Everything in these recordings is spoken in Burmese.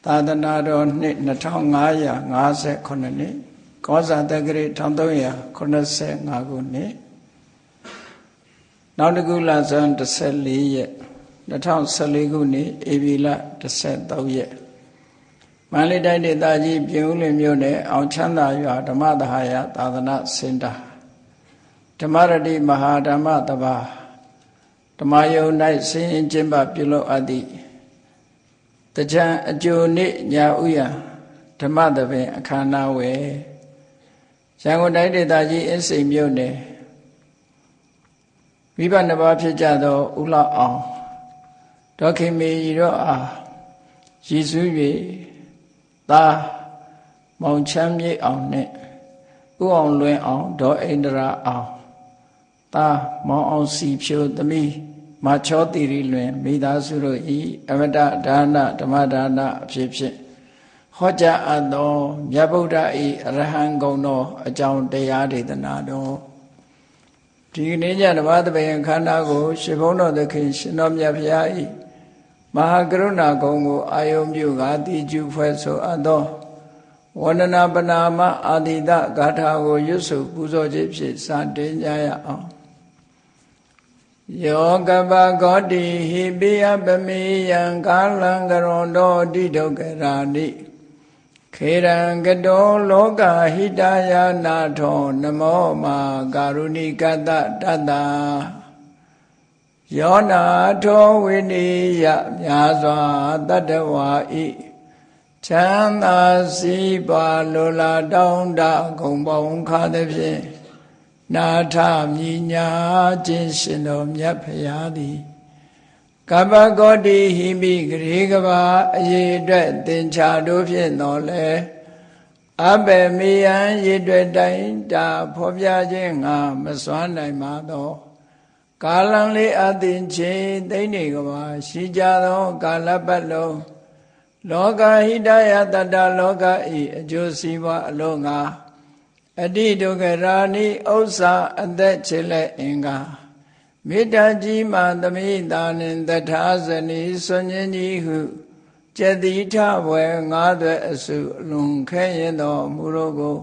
သာသနာတော်နှစ်2559နှစ်ကောဇာတက္ကရာ1385ခုနှစ်နောက်တစ်ခုလဆန်း14ရက်2014ခုနှစ်ဧပြီလ13ရက်မန္တလေးတိုင်းဒေသကြီးပြင်ဦးလွင်မြို့နယ်အောင်ချမ်းသာရွာဓမ္မသဟာယသာသနာစင်တာဓမ္မရတိမဟာဓမ္မတပါဓမ္မယုံ၌ဆင်းရင်ကျင့်ပပြုလုပ်အပ်သည့်တကြံအကျိုနေ့ညာဥယဓမ္မသဘင်အခမ်းအနားဝယ်ရန်ကုန်တိုင်းဒေသကြီးအင်းစိန်မြို့နယ်မိဘနှစ်ပါးဖြစ်ကြသောဦးလောက်အောင်ဒေါခင်မေရီတို့အားရည်စူး၍သားမောင်ချမ်းမြေအောင်နှင့်ဦးအောင်လွင်အောင်ဒေါအိန္ဒရာအောင်သားမောင်အောင်စီဖြိုသမီးမချောတိရီလွင်မိသားစုတို့ဤအမတဒါနဓမ္မဒါနအဖြစ်ဖြင့်ဟောကြားအပ်သောမြတ်ဗုဒ္ဓ၏အရဟံဂုဏ်တော်အကြောင်းတရားဒေသနာတော်ဒီကနေ့ညဓမ္မသဘင်ခန္ဓာကိုရှင်ဘုန်းတော်သခင်ရှင်တော်မြတ်ဖရာ၏မဟာကရုဏာဂုဏ်ကိုအာယုံပြုကာတိကျုဖွဲ့ဆိုအပ်သောဝန္ဒနာပနာမအာတိတဂါထာကိုရွတ်ဆိုပူဇော်ခြင်းဖြင့်စတင်ကြရအောင်ယောကပဂောတိဟိပိယပမေယံကာလံကရွန်တောတိဒုက္ခရာနိခေရံကတောလောကဟိတယာနာထောနမောမာကာရုဏိကတတတ္တယောနာထောဝိနိယမြာစွာတတ္တဝါဤချမ်းသာစီးပွားလိုလားတောင်းတဂုံပေါင်းခါသဖြင့်နာထမြညာခြင်းရှင်တော်မြတ်ဖရာသည်ကပ္ပဂောတိဟိမိဂရေကဘာအရေးအတွက်သင်္ချာတို့ဖြင့်တော်လဲအဘယ်မေယံရေတွေ့တိုင်းတာဖော်ပြခြင်းငါမစွမ်းနိုင်ပါသောကာလံလေးအသင်ချေသိနေကဘာရှိကြသောကာလပတ်လုံးလောကဟိတယတတလောကဤအကျိုးစီးပွားအလုံးငါအတိဒုက္ခရာနိဥစ္စာအသက်ချေလက်အင်္ဂါမေတ္တာကြီးမှသမိတာနှင့်တထာဇနီဆွန်ញင်းကြီးဟုကျက်တိထဘွယ်ငါးသွဲအစုအလွန်ခဲရင်တော်မူတော်ကို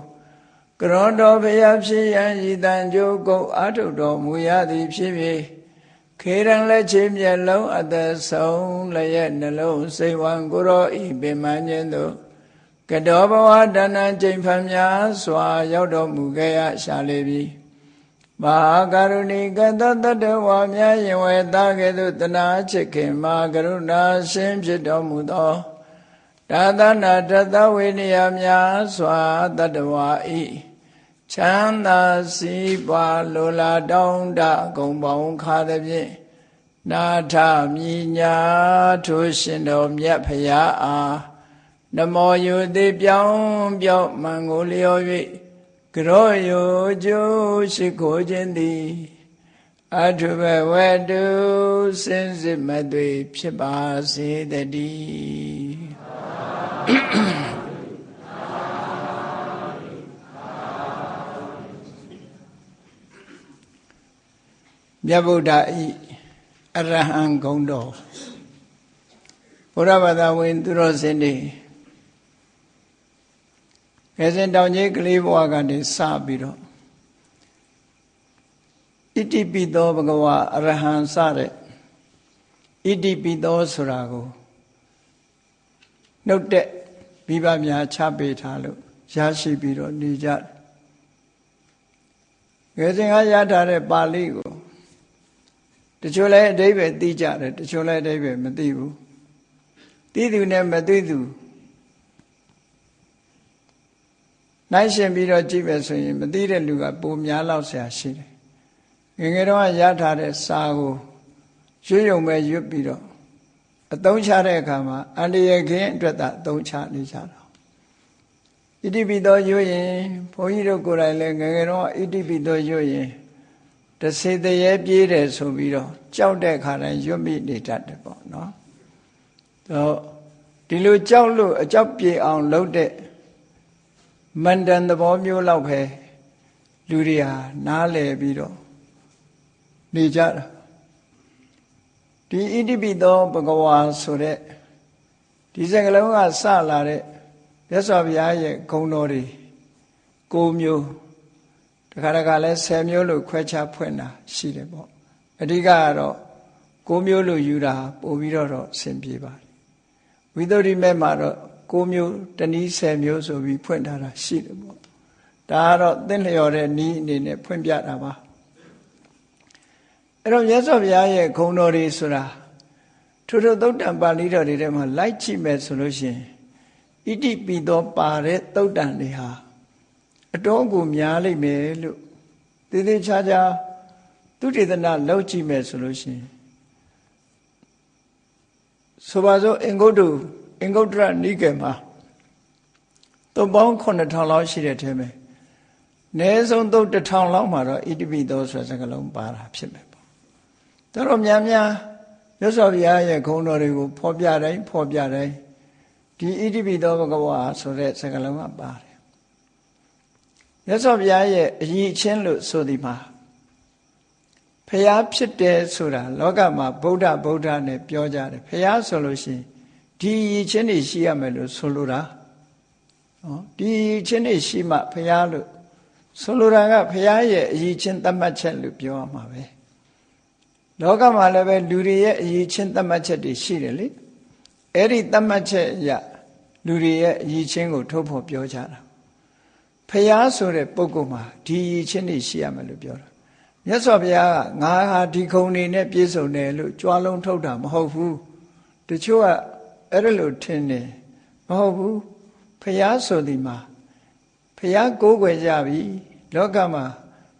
ကရောတော်ဘုရားဖြစ်ရန်ဤတန်ကြိုးကုတ်အာထုတော်မူရသည်ဖြစ်၍ခေရန်လက်ချေမျက်လုံးအသက်ဆုံးလျက်နှလုံးစိတ်ဝံကိုရောဤပင်မခြင်းသို့ကတောဘဝတဏ္ဍကျိန်ဖန်များစွာရောက်တော်မူခဲ့ရရှာလေပြီမဟာကရုဏီကတတတ္တဝါများယင်ဝေသားကဲ့သို့တနာချစ်ခင်မဟာကရုဏာရှင်ဖြစ်တော်မူသောဒါသနာတသဝိနည်းများစွာတတ္တဝါဤချမ်းသာစီးပွားလိုလားတောင်းတဂုံပေါင်းခါသဖြင့်နာထမြညာထိုရှင်တော်မြတ်ဖရာအားနမောယုတိပြောင်းပြောင်းမံကိုလျော်၍ကရောယုကျိုးရှိခိုးခြင်းသည်အထုဘဝတုစင်စစ်မသွေဖြစ်ပါစေတည်းမြတ်ဗုဒ္ဓဤအရဟံဂုဏ်တော်ဘုရားဘာသာဝင်သူတော်စင်တွေငယ်စဉ်တောင်ကြီးကလေးဘဝကနေစပြီးတော့ဣတိပိသောဘဂဝါအရဟံစတဲ့ဣတိပိသောဆိုတာကိုနှုတ်တဲ့မိဘများချပေးထားလို့ရရှိပြီးတော့နေကြငယ်စဉ်ကရထားတဲ့ပါဠိကိုတချို့လည်းအဓိပ္ပာယ်သိကြတယ်တချို့လည်းအဓိပ္ပာယ်မသိဘူးသိသူနဲ့မသိသူနိုင်ရှင်ပြီးတော့ကြည့်မယ်ဆိုရင်မသိတဲ့လူကပိုများလောက်ဆရာရှိတယ်ငယ်တော့ရထားတဲ့စာကိုရွတ်ရုံပဲရွတ်ပြီးတော့အသုံးချတဲ့အခါမှာအန္တရာယ်ခင်းအတွက်သာအသုံးချနေကြတာဣတိပိသောရွတ်ရင်ဘုန်းကြီးတို့ကိုယ်တိုင်လည်းငယ်တော့ဣတိပိသောရွတ်ရင်တစေတရေပြေးတယ်ဆိုပြီးတော့ကြောက်တဲ့ခါတိုင်းရွတ်မိနေတတ်တယ်ပေါ့နော်တော့ဒီလိုကြောက်လို့အကြောက်ပြေအောင်လုပ်တဲ့မန္တန်သဘောမျိုးလောက်ပဲလူတွေဟာနားလည်ပြီးတော့နေကြတာဒီဣတိပိသောဘဂဝါဆိုတဲ့ ဒီစကလုံးကစလာတဲ့မြတ်စွာဘုရားရဲ့ဂုဏ်တော်တွေ9မျိုးတခါတခါလဲ10မျိုးလို့ခွဲခြားဖွင့်တာရှိတယ်ပေါ့အဓိကကတော့9မျိုးလို့ယူတာပို့ပြီးတော့အဆင်ပြေပါတယ်ဝိသုဒ္ဓိမဲ့မှာတော့9မျိုးတနည်း10မျိုးဆိုပြီးဖွင့်ထားတာရှိတယ်ပေါ့ဒါကတော့သင်လျော်တဲ့နည်းအနေနဲ့ဖွင့်ပြတာပါအဲ့တော့မြတ်စွာဘုရားရဲ့ဂုဏ်တော်တွေဆိုတာထိုသုတ်တံပါဠိတော်တွေထဲမှာလိုက်ကြည့်မယ်ဆိုလို့ရှိရင်ဣတိပိသောပါတဲ့သုတ်တံတွေဟာအတော်ကိုများလိမ့်မယ်လို့သေသေးချာချာသူတေသနာလောက်ကြည့်မယ်ဆိုလို့ရှိရင်ဆိုပါစို့အင်္ဂုတ္တရနိကေမှာသုတ်ပေါင်း9000လောက်ရှိတဲ့ထဲမှာအနည်းဆုံးသုတ်1000လောက်မှာတော့ဣတိပိသောဆိုတဲ့စကားလုံးပါတာဖြစ်မယ်ပေါ့ဒါတော့များများမြတ်စွာဘုရားရဲ့ဂုဏ်တော်တွေကိုဖော်ပြတိုင်းဒီဣတိပိသောဘဂဝါဆိုတဲ့စကားလုံးကပါတယ်မြတ်စွာဘုရားရဲ့အရည်ချင်းလို့ဆိုဒီမှာဖျားဖြစ်တယ်ဆိုတာလောကမှာဗုဒ္ဓနဲ့ပြောကြတယ်ဖျားဆိုလို့ရှိရင်ဒီအရည်ချင်းတွေရှိရမယ်လို့ဆိုလိုတာနော်ဒီအရည်ချင်းတွေရှိမှဖျားလို့ဆိုလိုတာကဖျားရဲ့အရည်ချင်းသတ်မှတ်ချက်လို့ပြောရမှာပဲလောကမှာလည်းပဲလူတွေရဲ့အရည်ချင်းသတ်မှတ်ချက်တွေရှိတယ်လေအဲ့ဒီသတ်မှတ်ချက်အရလူတွေရဲ့အရည်ချင်းကိုထုတ်ဖော်ပြောကြတာဖျားဆိုတဲ့ပုဂ္ဂိုလ်မှာဒီအရည်ချင်းတွေရှိရမယ်လို့ပြောတာမြတ်စွာဘုရားကငါဟာဒီခုံနေနဲ့ပြည့်စုံတယ်လို့ကြွားလုံးထုတ်တာမဟုတ်ဘူးတချို့ကအဲ့ဒါလို့ထင်တယ်မဟုတ်ဘူးဖျားဆိုဒီမှာဖျားကိုးကွယ်ကြပြီလောကမှာ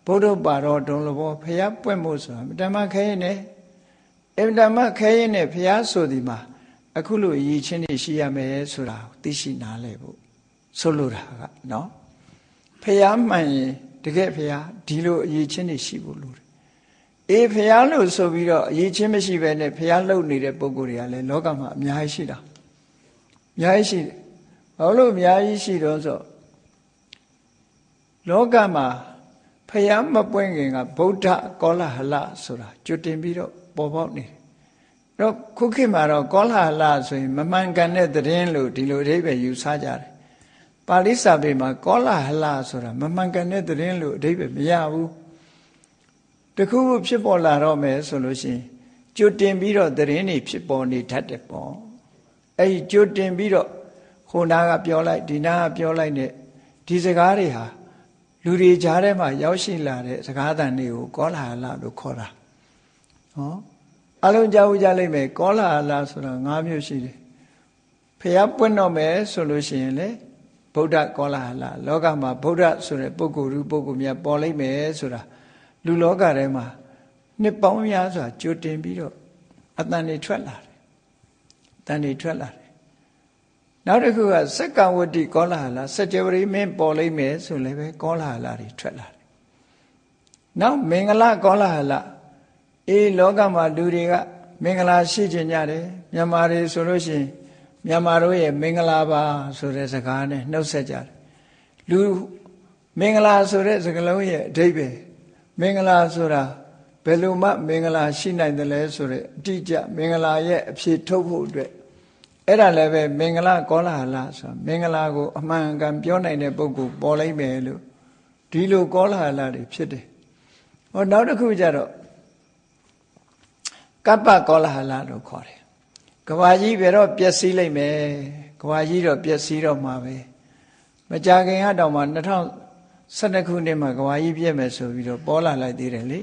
ဘုဒ္ဓပါတော်တုံးလို့ဘောဖျားပွင့်ဖို့ဆိုတာဓမ္မခဲရင်နဲ့ဓမ္မခဲရင်နဲ့ဖျားဆိုဒီမှာအခုလိုအရေးချင်းတွေရှိရမယ်ဆိုတာကိုသိရှိနားလည်ဖို့ဆိုလိုတာကနော်ဖျားမှန်ရင်တကယ်ဖျားဒီလိုအရေးချင်းတွေရှိဖို့လိုတယ်အေးဖျားလို့ဆိုပြီးတော့အရေးချင်းမရှိဘဲနဲ့ဖျားလုံနေတဲ့ပုံကိုယ်တွေကလည်းလောကမှာအများကြီးရှိတာအများကြီးရှိတယ်ဘာလို့အများကြီးရှိတော့ဆိုလောကမှာဖျားမပွင့်ခင်ကဗုဒ္ဓကောလဟလဆိုတာကျွတ်တင်ပြီးတော့ပေါ်ပေါက်နေတယ်တော့ခုခေတ်မှာတော့ကောလဟလဆိုရင်မမှန်ကန်တဲ့သတင်းလို့ဒီလိုအဓိပ္ပာယ်ယူဆကြတယ်ပါဠိစာပေမှာကောလဟလဆိုတာမမှန်ကန်တဲ့သတင်းလို့အဓိပ္ပာယ်မရဘူးတခုခုဖြစ်ပေါ်လာတော့မယ်ဆိုလို့ရှိရင်ကြိုတင်ပြီးတော့သတင်းတွေဖြစ်ပေါ်နေတတ်တယ်ပေါ့အဲ့ဒီကြိုတင်ပြီးတော့ဟိုနာကပြောလိုက်ဒီနာကပြောလိုက်နဲ့ဒီစကားတွေဟာလူတွေကြားထဲမှာရောက်ရှိလာတဲ့စကားသံတွေကိုကောလဟလလို့ခေါ်တာဟောအလုံးကြားဦးကြလိမ့်မယ်ကောလဟလဆိုတာ5မျိုးရှိတယ်ဖျားပွင့်တော့မယ်ဆိုလို့ရှိရင်လေဗုဒ္ဓကောလဟလလောကမှာဗုဒ္ဓဆိုတဲ့ပုဂ္ဂိုလ်များပေါ်လိမ့်မယ်ဆိုတာလူလောကထဲမှာနှစ်ပေါင်းများစွာကြိုတင်ပြီးတော့အတန်တွေထွက်လာတယ်နောက်တစ်ခုကစက္ကဝတ္တိကောလဟလစัจ java မင်းပေါ်လိမ့်မယ်ဆိုလည်းပဲကောလဟလတွေထွက်လာတယ်နောက်မင်္ဂလာကောလဟလအေးလောကမှာလူတွေကမင်္ဂလာရှိကြကြတယ်မြန်မာတွေဆိုလို့ရှိရင်မြန်မာတို့ရဲ့မင်္ဂလာပါဆိုတဲ့စကားနဲ့နှုတ်ဆက်ကြတယ်လူမင်္ဂလာဆိုတဲ့စကားလုံးရဲ့အဓိပ္ပာယ်မင်္ဂလာဆိုတာဘယ်လိုမှမင်္ဂလာရှိနိုင်တယ်လဲဆိုတဲ့အတိအကျမင်္ဂလာရဲ့အဖြစ်ထုတ်ဖို့အတွက်အဲ့ဒါလည်းပဲမင်္ဂလာကောလဟလဆိုတာမင်္ဂလာကိုအမှန်ကန်ပြောနိုင်တဲ့ပုဂ္ဂိုလ်ပေါ်လိုက်မယ်လို့ဒီလိုကောလဟလတွေဖြစ်တယ်ဟောနောက်တစ်ခုကျတော့ကပ္ပကောလဟလလို့ခေါ်တယ်ကဘာကြီးဘယ်တော့ပျက်စီးလိုက်မယ်ကဘာကြီးတော့ပျက်စီးတော့မှာပဲမကြာခင်ကတော့မှ2012ခုနှစ်မှာကဘာကြီးပြည့်မယ်ဆိုပြီးတော့ပေါ်လာလိုက်သေးတယ်လေ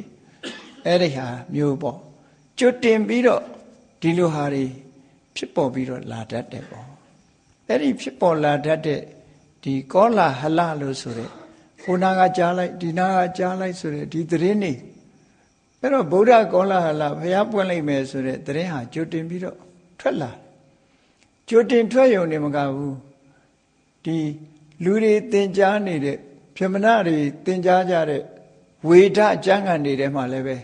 အဲ့ဒီဟာမျိုးပေါ့ကျွတ်တင်ပြီးတော့ဒီလိုဟာတွေဖြစ်ပေါ်ပြီးတော့လာတတ်တယ်ပေါ့အဲ့ဒီဖြစ်ပေါ်လာတတ်တဲ့ဒီကောလဟလလို့ဆိုတဲ့ဟိုနာကကြားလိုက်ဒီနာကကြားလိုက်ဆိုတဲ့ဒီသတင်းတွေအဲ့တော့ဗုဒ္ဓကောလဟလဘုရားပွင့်လိုက်မယ်ဆိုတဲ့သတင်းဟာကျွတ်တင်ပြီးတော့ထွက်လာကျွတ်တင်ထွက်ရုံနဲ့မကဘူးဒီလူတွေသင်ကြားနေတဲ့ပြမနာတွေသင်ကြားကြတဲ့ဝေဒအကျမ်းဂန်တွေထဲမှာလည်းပဲ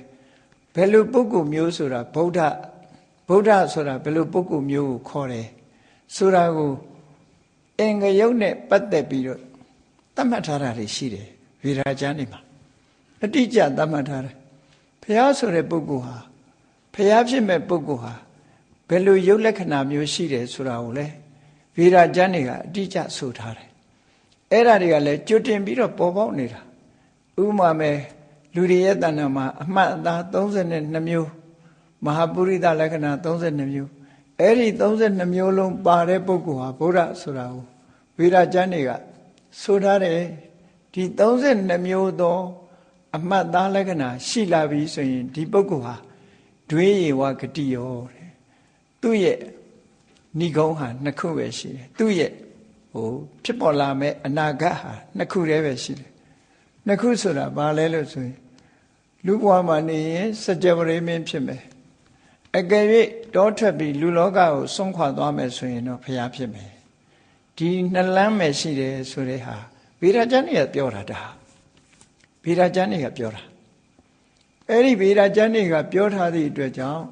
ဘယ်လိုပုဂ္ဂိုလ်မျိုးဆိုတာဗုဒ္ဓဆိုတာဘယ်လိုပုဂ္ဂိုလ်မျိုးကိုခေါ်တယ်ဆိုတာကိုအင်္ဂယုတ်နဲ့ပတ်သက်ပြီးတော့သတ်မှတ်ထားတာတွေရှိတယ်ဝေဒကျမ်းတွေမှာအတိအကျသတ်မှတ်ထားတယ်ဘုရားဆိုတဲ့ပုဂ္ဂိုလ်ဟာဘုရားဖြစ်မဲ့ပုဂ္ဂိုလ်ဟာ ဘယ်လိုရုပ်လက္ခဏာမျိုးရှိတယ်ဆိုတာကိုလည်းဗေဒကျမ်းတွေကအတိအကျဆိုထားတယ်အဲ့ဒါတွေကလည်းကြွတင်ပြီးတော့ပေါ်ပေါက်နေတာဥပမာမဲ့လူတွေရဲ့တဏ္ဍာမှာအမှတ်အသား32မျိုးမဟာပုရိသလက္ခဏာ32မျိုးအဲ့ဒီ32မျိုးလုံးပါတဲ့ပုဂ္ဂိုလ်ဟာဗုဒ္ဓဆိုတာကိုဗေဒကျမ်းတွေကဆိုထားတယ်ဒီ32မျိုးသောအမှတ်သားလက္ခဏာရှိလာပြီဆိုရင်ဒီပုဂ္ဂိုလ်ဟာဒွေယေဝဂတိယောတဲ့သူ့ရဲ့ဏိဂုံးဟာနှစ်ခုပဲရှိတယ်သူ့ရဲ့ဖြစ်ပေါ်လာမဲ့အနာဂတ်ဟာနှစ်ခုတည်းပဲရှိတယ်နှစ်ခုဆိုတာဘာလဲလို့ဆိုရင်လူဘဝမှာနေရင်စัจ java ရေမင်းဖြစ်မယ်အကယ်၍တောထွက်ပြီးလူလောကကိုစွန့်ခွာသွားမယ်ဆိုရင်တော့ဘုရားဖြစ်မယ်ဒီနှစ်လမ်းပဲရှိတယ်ဆိုတဲ့ဟာဗေဒကျမ်းတွေကပြောတာဒါဗေဒကျမ်းတွေကပြောတာအဲ့ဒီဗေဒကျမ်းတွေကပြောထားသည့်အတွက်ကြောင့်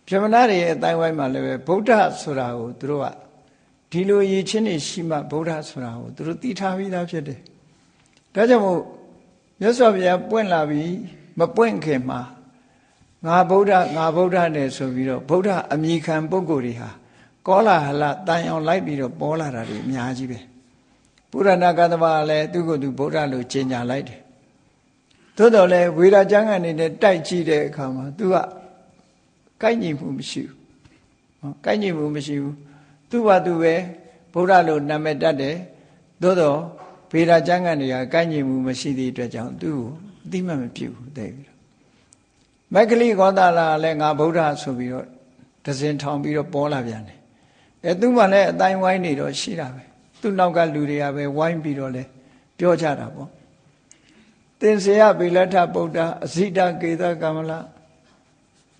ဗြဟ္မဏတွေရဲ့အတိုင်းဝိုင်းမှာလည်းပဲဗုဒ္ဓဆိုတာကိုသူတို့ကဒီလိုရည်ချင်းနေရှိမှဗုဒ္ဓဆိုတာကိုသူတို့သိထားပြီးသားဖြစ်တယ်ဒါကြောင့်မို့မြတ်စွာဘုရားပွင့်လာပြီးမပွင့်ခင်မှာငါဗုဒ္ဓနဲ့ဆိုပြီးတော့ဗုဒ္ဓအမိခံပုဂ္ဂိုလ်တွေဟာကောလာဟလတန်အောင်လိုက်ပြီးတော့ပေါ်လာတာတွေအများကြီးပဲပုရဏကသမလည်းသူကသူဗုဒ္ဓလို့ကျင့်ကြလိုက်တယ်သို့တော်လည်းဝေဒကျမ်းကနေနဲ့တိုက်ကြည့်တဲ့အခါမှာသူကကိုက်ညီမှုမရှိဘူးကိုက်ညီမှုမရှိဘူးသူ့ဘာသူပဲဗုဒ္ဓလို့နာမည်တတ်တယ်သို့တော်ဗေဒကျမ်းကနေကကိုက်ညီမှုမရှိသည့်အတွက်ကြောင့်သူ့ကိုအသိမှတ်မပြုဘူးတဲ့ပြီးတော့မက္ခလိဂေါသလလည်းငါဗုဒ္ဓဆိုပြီးတော့ဒဇင်ထောင်ပြီးတော့ပေါ်လာပြန်တယ်သူမှလည်းအတိုင်းဝိုင်းနေတော့ရှိတာပဲသူ့နောက်ကလူတွေကပဲဝိုင်းပြီးတော့လဲပြောကြတာပေါ့သင်္ဆေယဗေလထဗုဒ္ဓအဇိတကေသကမလ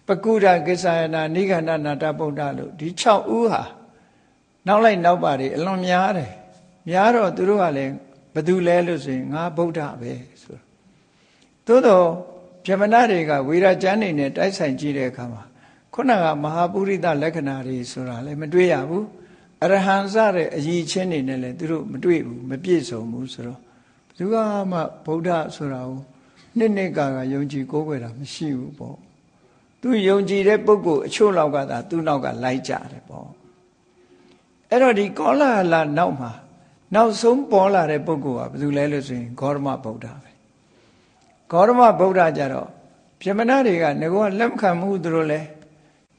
ပကုဒကိစ္ဆယနာနိဂန္ဓနာတဗုဒ္ဓလို့ဒီ6ဦးဟာနောက်လိုက်နောက်ပါတွေအလွန်များတယ်များတော့သူတို့ကလည်းဘယ်သူလဲလို့ဆိုရင်ငါဗုဒ္ဓပဲဆိုသို့တော့ဗြဟ္မဏတွေကဝေဒကျမ်းနေနဲ့တိုက်ဆိုင်ကြည့်တဲ့အခါမှာခုနကမဟာပုရိသလက္ခဏာတွေဆိုတာလည်းမတွေ့ရဘူးအရဟံစတဲ့အရည်ချင်းတွေနဲ့လည်းသူတို့မတွေ့ဘူးမပြည့်စုံဘူးဆိုတော့ဘယ်သူမှဗုဒ္ဓဆိုတာကိုနှစ်ကယုံကြည်ကိုးကွယ်တာမရှိဘူးပေါ့သူယုံကြည်တဲ့ပုဂ္ဂိုလ်အချို့လောက်ကသာသူ့နောက်ကလိုက်ကြတယ်ပေါ့အဲ့တော့ဒီကောလာဟလနောက်မှာနောက်ဆုံးပေါ်လာတဲ့ပုဂ္ဂိုလ်ကဘယ်သူလဲလို့ဆိုရင်ဂေါတမဗုဒ္ဓပဲဂေါတမဗုဒ္ဓကြတော့ဗြဟ္မဏတွေကငကောလက်မခံမှုသူတို့လဲ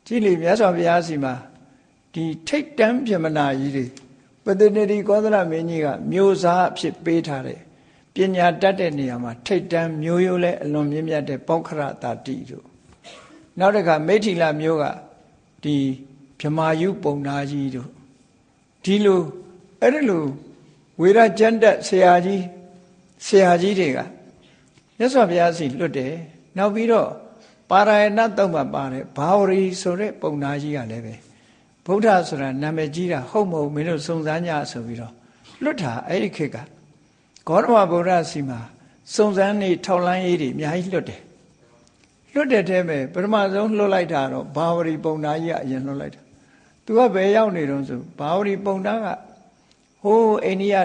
ကြည်လီမြတ်စွာဘုရားစီမှာဒီထိတ်တန်းဗြဟ္မဏကြီးတွေပတ္တနိတိကောသလမင်းကြီးကမျိုးစားအဖြစ်ပေးထားတဲ့ပညာတတ်တဲ့နေရာမှာထိတ်တန်းမျိုးရိုးလဲအလွန်မြင့်မြတ်တဲ့ပောက္ခရတာတိတို့နောက်တစ်ခါမိဋ္ဌိလမျိုးကဒီဗြဟ္မာယုပုံနာကြီးတို့ဒီလိုအဲ့ဒီလိုဝေဒကျမ်းတက်ဆရာကြီးတွေကမြတ်စွာဘုရားစီလွတ်တယ်နောက်ပြီးတော့ပါရယဏတုံးမှာပါတယ်ဘာဝရီဆိုတဲ့ပုံနာကြီးကလည်းပဲဗုဒ္ဓဆိုတာနာမည်ကြီးတာဟုတ်မဟုတ်မင်းတို့စုံစမ်းကြဆိုပြီးတော့လွတ်တာအဲ့ဒီခေတ်ကဂေါတမဗုဒ္ဓစီမှာစုံစမ်းနေထောက်လှမ်းရေးတွေအများကြီးလွတ်တဲ့ထဲမှာပထမဆုံးလွတ်လိုက်တာတော့ဘာဝရီပုံနာကြီးကအရင်လွတ်လိုက်တာသူကဘယ်ရောက်နေတော့ဆိုဘာဝရီပုံနာကဟိုးအိန္ဒိယ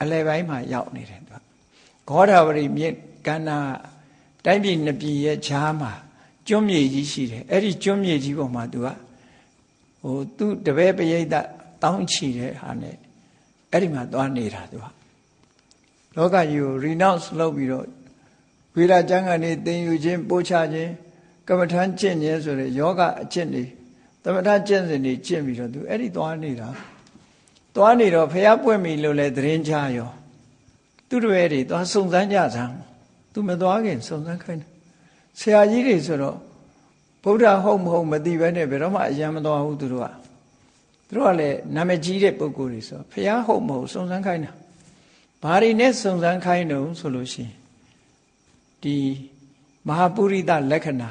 အလယ်ပိုင်းမှာရောက်နေတယ်သူကဂေါဒါဝရီမြစ်ကန္နာတိုင်းပြည်နှစ်ပြည်ရဲ့ခြားမှာကျွန်းမြေကြီးရှိတယ်အဲ့ဒီကျွန်းမြေကြီးပေါ်မှာသူကသူ့တပည့်ပရိသတ်တောင်းချီတဲ့ဟာနဲ့အဲ့ဒီမှာသွားနေတာသူကလောကကြီးကို renounce လုပ်ပြီးတော့ဝေဒကျမ်းကနေသင်ယူခြင်းပို့ချခြင်းကမ္မထမ်းကျင့်ခြင်းဆိုတဲ့ယောဂအကျင့်တွေသမထကျင့်စဉ်တွေကျင့်ပြီးတော့သူအဲ့ဒီသွားနေတာသွားနေတော့ဖះပွင့်ပြီလို့လဲသတင်းချရောသူတို့ရဲ့တွေသွားစုံစမ်းကြစမ်းသူမသွားခင်စုံစမ်းခိုင်းတယ်ဆရာကြီးတွေဆိုတော့ဗုဒ္ဓဟုတ်မဟုတ်မသိဘဲနဲ့ဘယ်တော့မှအယံမသွားဘူးသူတို့ကလည်းနာမည်ကြီးတဲ့ပုဂ္ဂိုလ်တွေဆိုဖះဟုတ်မဟုတ်စုံစမ်းခိုင်းတာဘာတွေနဲ့စုံစမ်းခိုင်းတော့ဆိုလို့ရှိရင်ဒီမဟာပုရိသလက္ခဏာ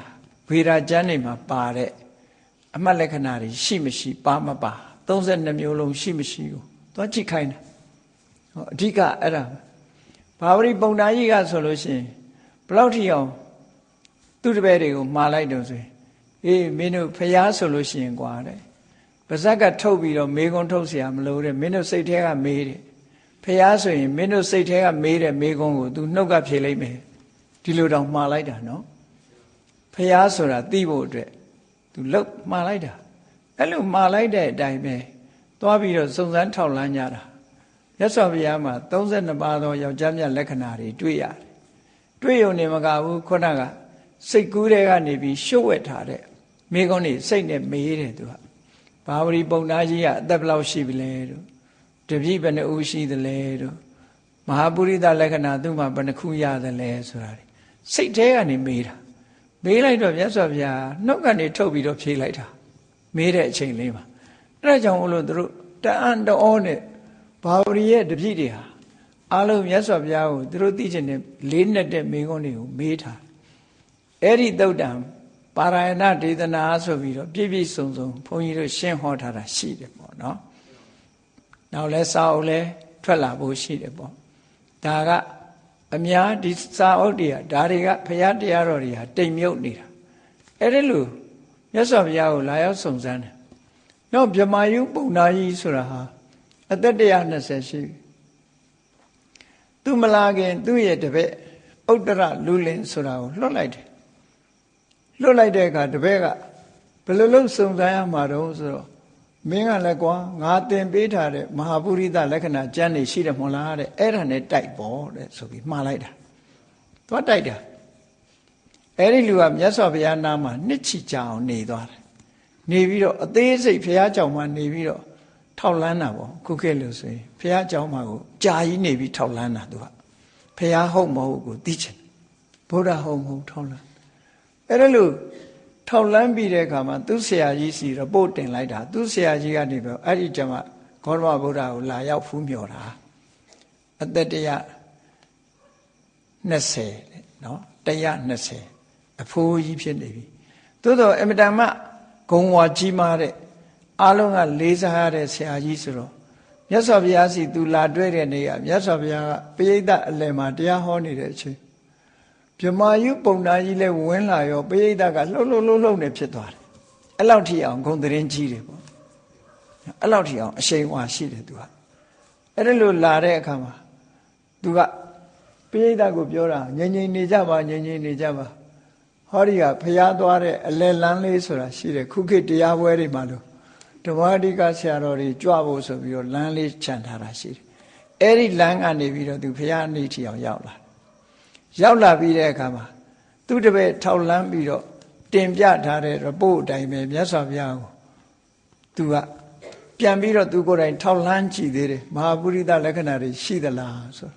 ဗေဒကျမ်းတွေမှာပါတဲ့အမှတ်လက္ခဏာတွေရှိမရှိပါမပါ32မျိုးလုံးရှိမရှိကိုသွားကြည့်ခိုင်းတာအဓိကအဲ့ဒါဘာဝရီပုံနာကြီးကဆိုလို့ရှိရင်ဘယ်လောက်ထိအောင်သူ့တပည့်တွေကိုမှားလိုက်တော့ဆိုရင်အေးမင်းတို့ဖျားဆိုလို့ရှိရင်ကွာတဲ့ပါဇက်ကထုတ်ပြီးတော့မေကွန်ထုတ်เสียမလို့တဲ့မင်းတို့စိတ်ထဲကမေးတယ်ဖျားဆိုရင်မင်းတို့စိတ်ထဲကမေးတဲ့မေကွန်ကို तू နှုတ်ကဖြေလိုက်မယ်ဒီလိုတော့မှားလိုက်တာနော်ဖျားဆိုတာသိဖို့အတွက် သူလှုပ်မှားလိုက်တာအဲ့လိုမှားလိုက်တဲ့အတိုင်းပဲသွားပြီးတော့စုံစမ်းထောက်လန်းကြတာမြတ်စွာဘုရားမှာ32ပါးသောယောက်ျားမြတ်လက္ခဏာတွေတွေ့ရတယ်တွေ့ရုံနဲ့မကဘူးခုနကစိတ်ကူးတဲ့ကနေပြီးရှုပ်ဝက်ထားတဲ့မိကုန်းနေစိတ်နဲ့မေးတယ်သူကဘာဝရီပုံနာကြီးကအသက်ဘယ်လောက်ရှိပြီလဲတို့တပည့်ဘယ်နှဦးရှိသလဲတို့မဟာပုရိသလက္ခဏာသူ့မှာဘယ်နှခုရသလဲဆိုတာစိတ်ထဲကနေမေးတာမေးလိုက်တော့မြတ်စွာဘုရားနှုတ်ကနေထုတ်ပြီးတော့ဖြေလိုက်တာမေးတဲ့အချိန်လေးမှာအဲ့ဒါကြောင့်မလို့သူတို့တအံ့တော်နဲ့ဘာဝရီရဲ့တပည့်တွေဟာအားလုံးမြတ်စွာဘုရားကိုသူတို့သိချင်တဲ့လေးနဲ့တဲ့မိကုန်းတွေကိုမေးထားအဲ့ဒီသုတ်တံပါရယဏဒေသနာဆိုပြီးတော့ပြည့်ပြည့်စုံစုံဘုန်းကြီးတို့ရှင်းဟောထားတာရှိတယ်ပေါ့နော်နောက်လဲစာအုပ်လဲထွက်လာဖို့ရှိတယ်ပေါ့ဒါကအများဒီစာအုပ်တွေကဒါတွေကဘုရားတရားတော်တွေဟာတိမ်မြုပ်နေတာအဲ့ဒီလိုမြတ်စွာဘုရားကိုလာရောက်စုံစမ်းတယ်နောက်ဗြဟ္မာယုပုံနာကြီးဆိုတာဟာအသက်120ရှိပြီသူမလာခင်သူ့ရဲ့တပည့်ဥတ္တရလူလင်ဆိုတာကိုလွတ်လိုက်တယ်လွတ်လိုက်တဲ့အခါတပည့်ကဘယ်လိုလုပ်စုံစမ်းရမှာတော့ဆိုတော့မင်းကလည်းကွာငါသင်ပေးထားတဲ့မဟာပုရိသလက္ခဏာကျမ်းနေရှိတယ်မဟုတ်လားတဲ့အဲ့ဒါနဲ့တိုက်ပေါ့တဲ့ဆိုပြီးမှားလိုက်တာသွားတိုက်တာအဲ့ဒီလူကမြတ်စွာဘုရားနာမှာနှစ်ချီကြအောင်နေသွားတယ်နေပြီးတော့အသေးစိတ်ဘုရားကြောင့်မှနေပြီးတော့ထောက်လန်းတာပေါ့ခုခေတ်လို့ဆိုရင်ဘုရားကြောင့်မှကိုကြာကြီးနေပြီးထောက်လန်းတာသူကဘုရားဟုတ်မဟုတ်ကိုသိချင်ဘုရားဟုတ်မဟုတ်ထောက်လန်းအဲ့ဒါလို့ထောက်လန်းပြီးတဲ့အခါမှာသူဆရာကြီးစီရပို့တင်လိုက်တာသူဆရာကြီးကနေပြီးအဲ့ဒီကျမှဂေါတမဗုဒ္ဓကိုလာရောက်ဖူးမြော်တာအသက်120နော်120အဖိုးကြီးဖြစ်နေပြီသို့တော့အမတန်မှဂုံဝါကြီးမားတဲ့အားလုံးကလေးစားရတဲ့ဆရာကြီးဆိုတော့မြတ်စွာဘုရားစီသူလာတွေ့တဲ့နေ့ကမြတ်စွာဘုရားကပရိသတ်အလယ်မှာတရားဟောနေတဲ့အချိန်ဗြဟ္မာယုပုံနာကြီးလည်းဝင်လာရောပရိသတ်ကလှုပ်နေဖြစ်သွားတယ်အဲ့လောက်ထိအောင်ဂုံသတင်းကြီးတယ်ပေါ့အဲ့လောက်ထိအောင်အရှိန်ဝါရှိတယ်သူကအဲ့ဒါလို့လာတဲ့အခါမှာသူကပရိသတ်ကိုပြောတာငြိမ်နေကြပါငြိမ်နေကြပါဟောဒီကဖျားသွားတဲ့အလဲလန်းလေးဆိုတာရှိတယ်ခုခေတ်တရားပွဲတွေမှာလို့ဓမ္မအဓိကဆရာတော်တွေကြွဖို့ဆိုပြီးတော့လမ်းလေးခြံထားတာရှိတယ်အဲ့ဒီလမ်းကနေပြီးတော့သူဖျားနေထီအောင်ရောက်လာပြီးတဲ့အခါမှာသူတပည့်ထောက်လန်းပြီးတော့တင်ပြထားတဲ့ report အတိုင်းပဲမြတ်စွာဘုရားကိုသူကပြန်ပြီးတော့သူကိုယ်တိုင်ထောက်လန်းကြည့်သေးတယ်မဟာပုရိသလက္ခဏာတွေရှိသလားဆို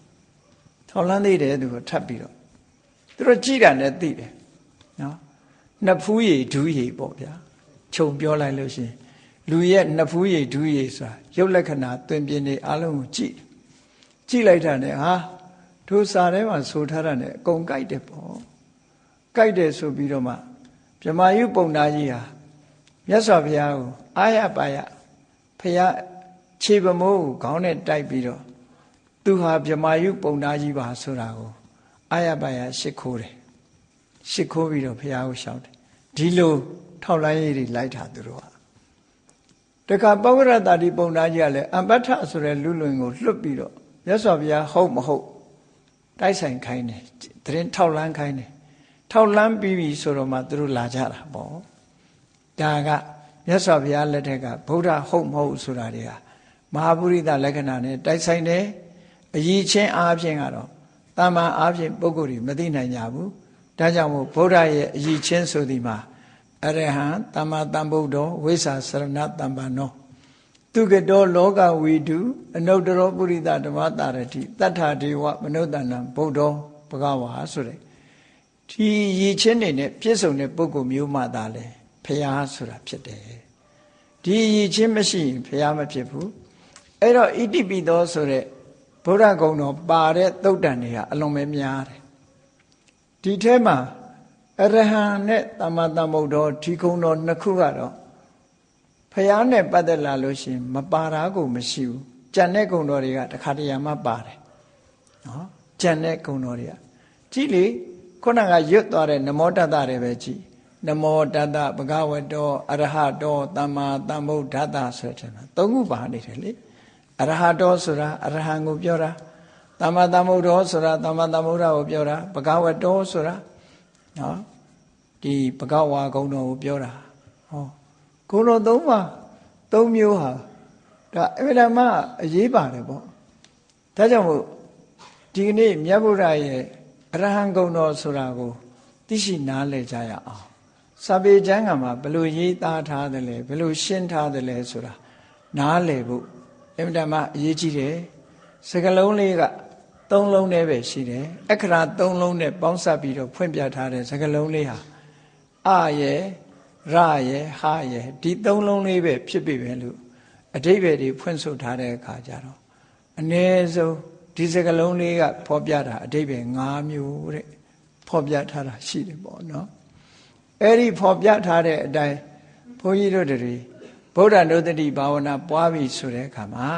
ထောက်လန်းသေးတယ်သူကထပ်ပြီးတော့သူတို့ကြည့်တာနဲ့သိတယ်နော်နှစ်ဖူးရည်ဒူးရည်ပေါ့ဗျာခြုံပြောလိုက်လို့ရှိရင်လူရဲ့နှစ်ဖူးရည်ဒူးရည်ဆိုတာရုပ်လက္ခဏာသွင်ပြင်နေအလုံးကိုကြည့်လိုက်တာနဲ့ဟာတို့စာထဲမှာဆိုထားတာနဲ့အကုန်ကြိုက်တယ်ပေါ့ကြိုက်တယ်ဆိုပြီးတော့မှဗြဟ္မာယုပုံနာကြီးဟာမြတ်စွာဘုရားကိုအာရပါယဘုရားခြေပမိုးကိုခေါင်းနဲ့တိုက်ပြီးတော့သူဟာဗြဟ္မာယုပုံနာကြီးပါဆိုတာကိုအာရပါယရှ िख ိုးတယ်ရှ िख ိုးပြီးတော့ဘုရားကိုရှောက်တယ်ဒီလိုထောက်လိုင်းရည်တွေလိုက်တာသူတို့ကတခါပဝရတ္တိပုံနာကြီးကလည်းအမ္ပထဆိုတဲ့လူလွင်ကိုလွတ်ပြီးတော့မြတ်စွာဘုရားဟုတ်မဟုတ်တိုက်ဆိုင်ခိုင်းတယ်သတင်းထောက်လန်းခိုင်းတယ်ထောက်လန်းပြီးပြီဆိုတော့မှသူတို့လာကြတာပေါ့ဒါကမြတ်စွာဘုရားလက်ထက်ကဗုဒ္ဓဟုတ်မဟုတ်ဆိုတာတွေကမဟာပုရိသလက္ခဏာနဲ့တိုက်ဆိုင်တယ်အရည်ချင်းအားဖြင့်ကတော့တမ္မာအားဖြင့်ပုဂ္ဂိုလ်တွေမသိနိုင်ကြဘူးဒါကြောင့်မို့ဗုဒ္ဓရဲ့အရည်ချင်းဆိုဒီမှာအရဟံသမ္မာသမ္ဗုဒ္ဓောဝိသစရဏတမ္ပန္နောသူကတောလောကဝီတုအနုတ္တရောပုရိသဓမ္မတာရတိတတ္ထာဒေဝမနုဿန္နံဗုဒ္ဓောဘဂဝါဆိုတဲ့ဒီရည်ချင်းတွေနဲ့ပြည့်စုံတဲ့ပုဂ္ဂိုလ်မျိုးမှသာလေဖျားဆိုတာဖြစ်တယ်ဒီရည်ချင်းမရှိရင်ဖျားမဖြစ်ဘူးအဲ့တော့ဣတိပိသောဆိုတဲ့ဗုဒ္ဓဂုဏ်တော်ပါတဲ့သုတ်တန်တွေကအလွန်ပဲများတယ်ဒီထဲမှာအရဟံနဲ့သမ္မာသမ္ဗုဒ္ဓောဒီဂုဏ်တော်နှစ်ခုကတော့ဖျားနဲ့ပတ်သက်လာလို့ရှိရင်မပါတာကိုမရှိဘူးကြံတဲ့ဂုဏ်တော်တွေကတခါတရံမှပါတယ်နော်ကြံတဲ့ဂုဏ်တော်တွေကကြည့်လေခုနကရွတ်သွားတဲ့နမောတတ္တတွေပဲကြည့်နမောတတ္တဘဂဝတောအရဟတောသမ္မာသမ္ဗုဒ္ဓတ္တဆိုတဲ့သုံးခုပါနေတယ်လေအရဟတောဆိုတာအရဟံကိုပြောတာသမ္မာသမ္ဗုဒ္ဓောဆိုတာသမ္မာသမ္ဗုဒ္ဓကိုပြောတာဘဂဝတောဆိုတာနော်ဒီဘဂဝါဂုဏ်တော်ကိုပြောတာဟ ဂုဏ်တော်သုံးပါးသုံးမျိုးဟာဒါအမှန်မှအရေးပါတယ်ပေါ့ဒါကြောင့်မို့ဒီကနေ့မြတ်ဗုဒ္ဓရဲ့အရဟံဂုဏ်တော်ဆိုတာကိုသိရှိနားလည်ကြရအောင်စာပေကျမ်းဂန်မှာဘယ်လိုရေးသားထားသလဲဘယ်လိုရှင်းထားသလဲဆိုတာနားလည်ဖို့အမှန်မှအရေးကြီးတယ်စကားလုံးလေးကသုံးလုံးနဲ့ပဲရှိတယ်အခရာသုံးလုံးနဲ့ပေါင်းစပ်ပြီးတော့ဖွင့်ပြထားတဲ့စကားလုံးလေးဟာအရဲ့ရရဲ့ဟာရဲ့ဒီသုံးလုံးလေးပဲဖြစ်ပြီပဲလို့အဓိပ္ပာယ်တွေဖွင့်ဆိုထားတဲ့အခါကျတော့အ ਨੇ ဆုံးဒီစကားလုံးလေးကဖော်ပြတာအဓိပ္ပာယ်၅မျိုးတဲ့ဖော်ပြထားတာရှိတယ်ပေါ့နော်အဲ့ဒီဖော်ပြထားတဲ့အတိုင်းဘုန်းကြီးတို့တွေဗုဒ္ဓနုတ္တိဘာဝနာပွားပြီဆိုတဲ့အခါမှာ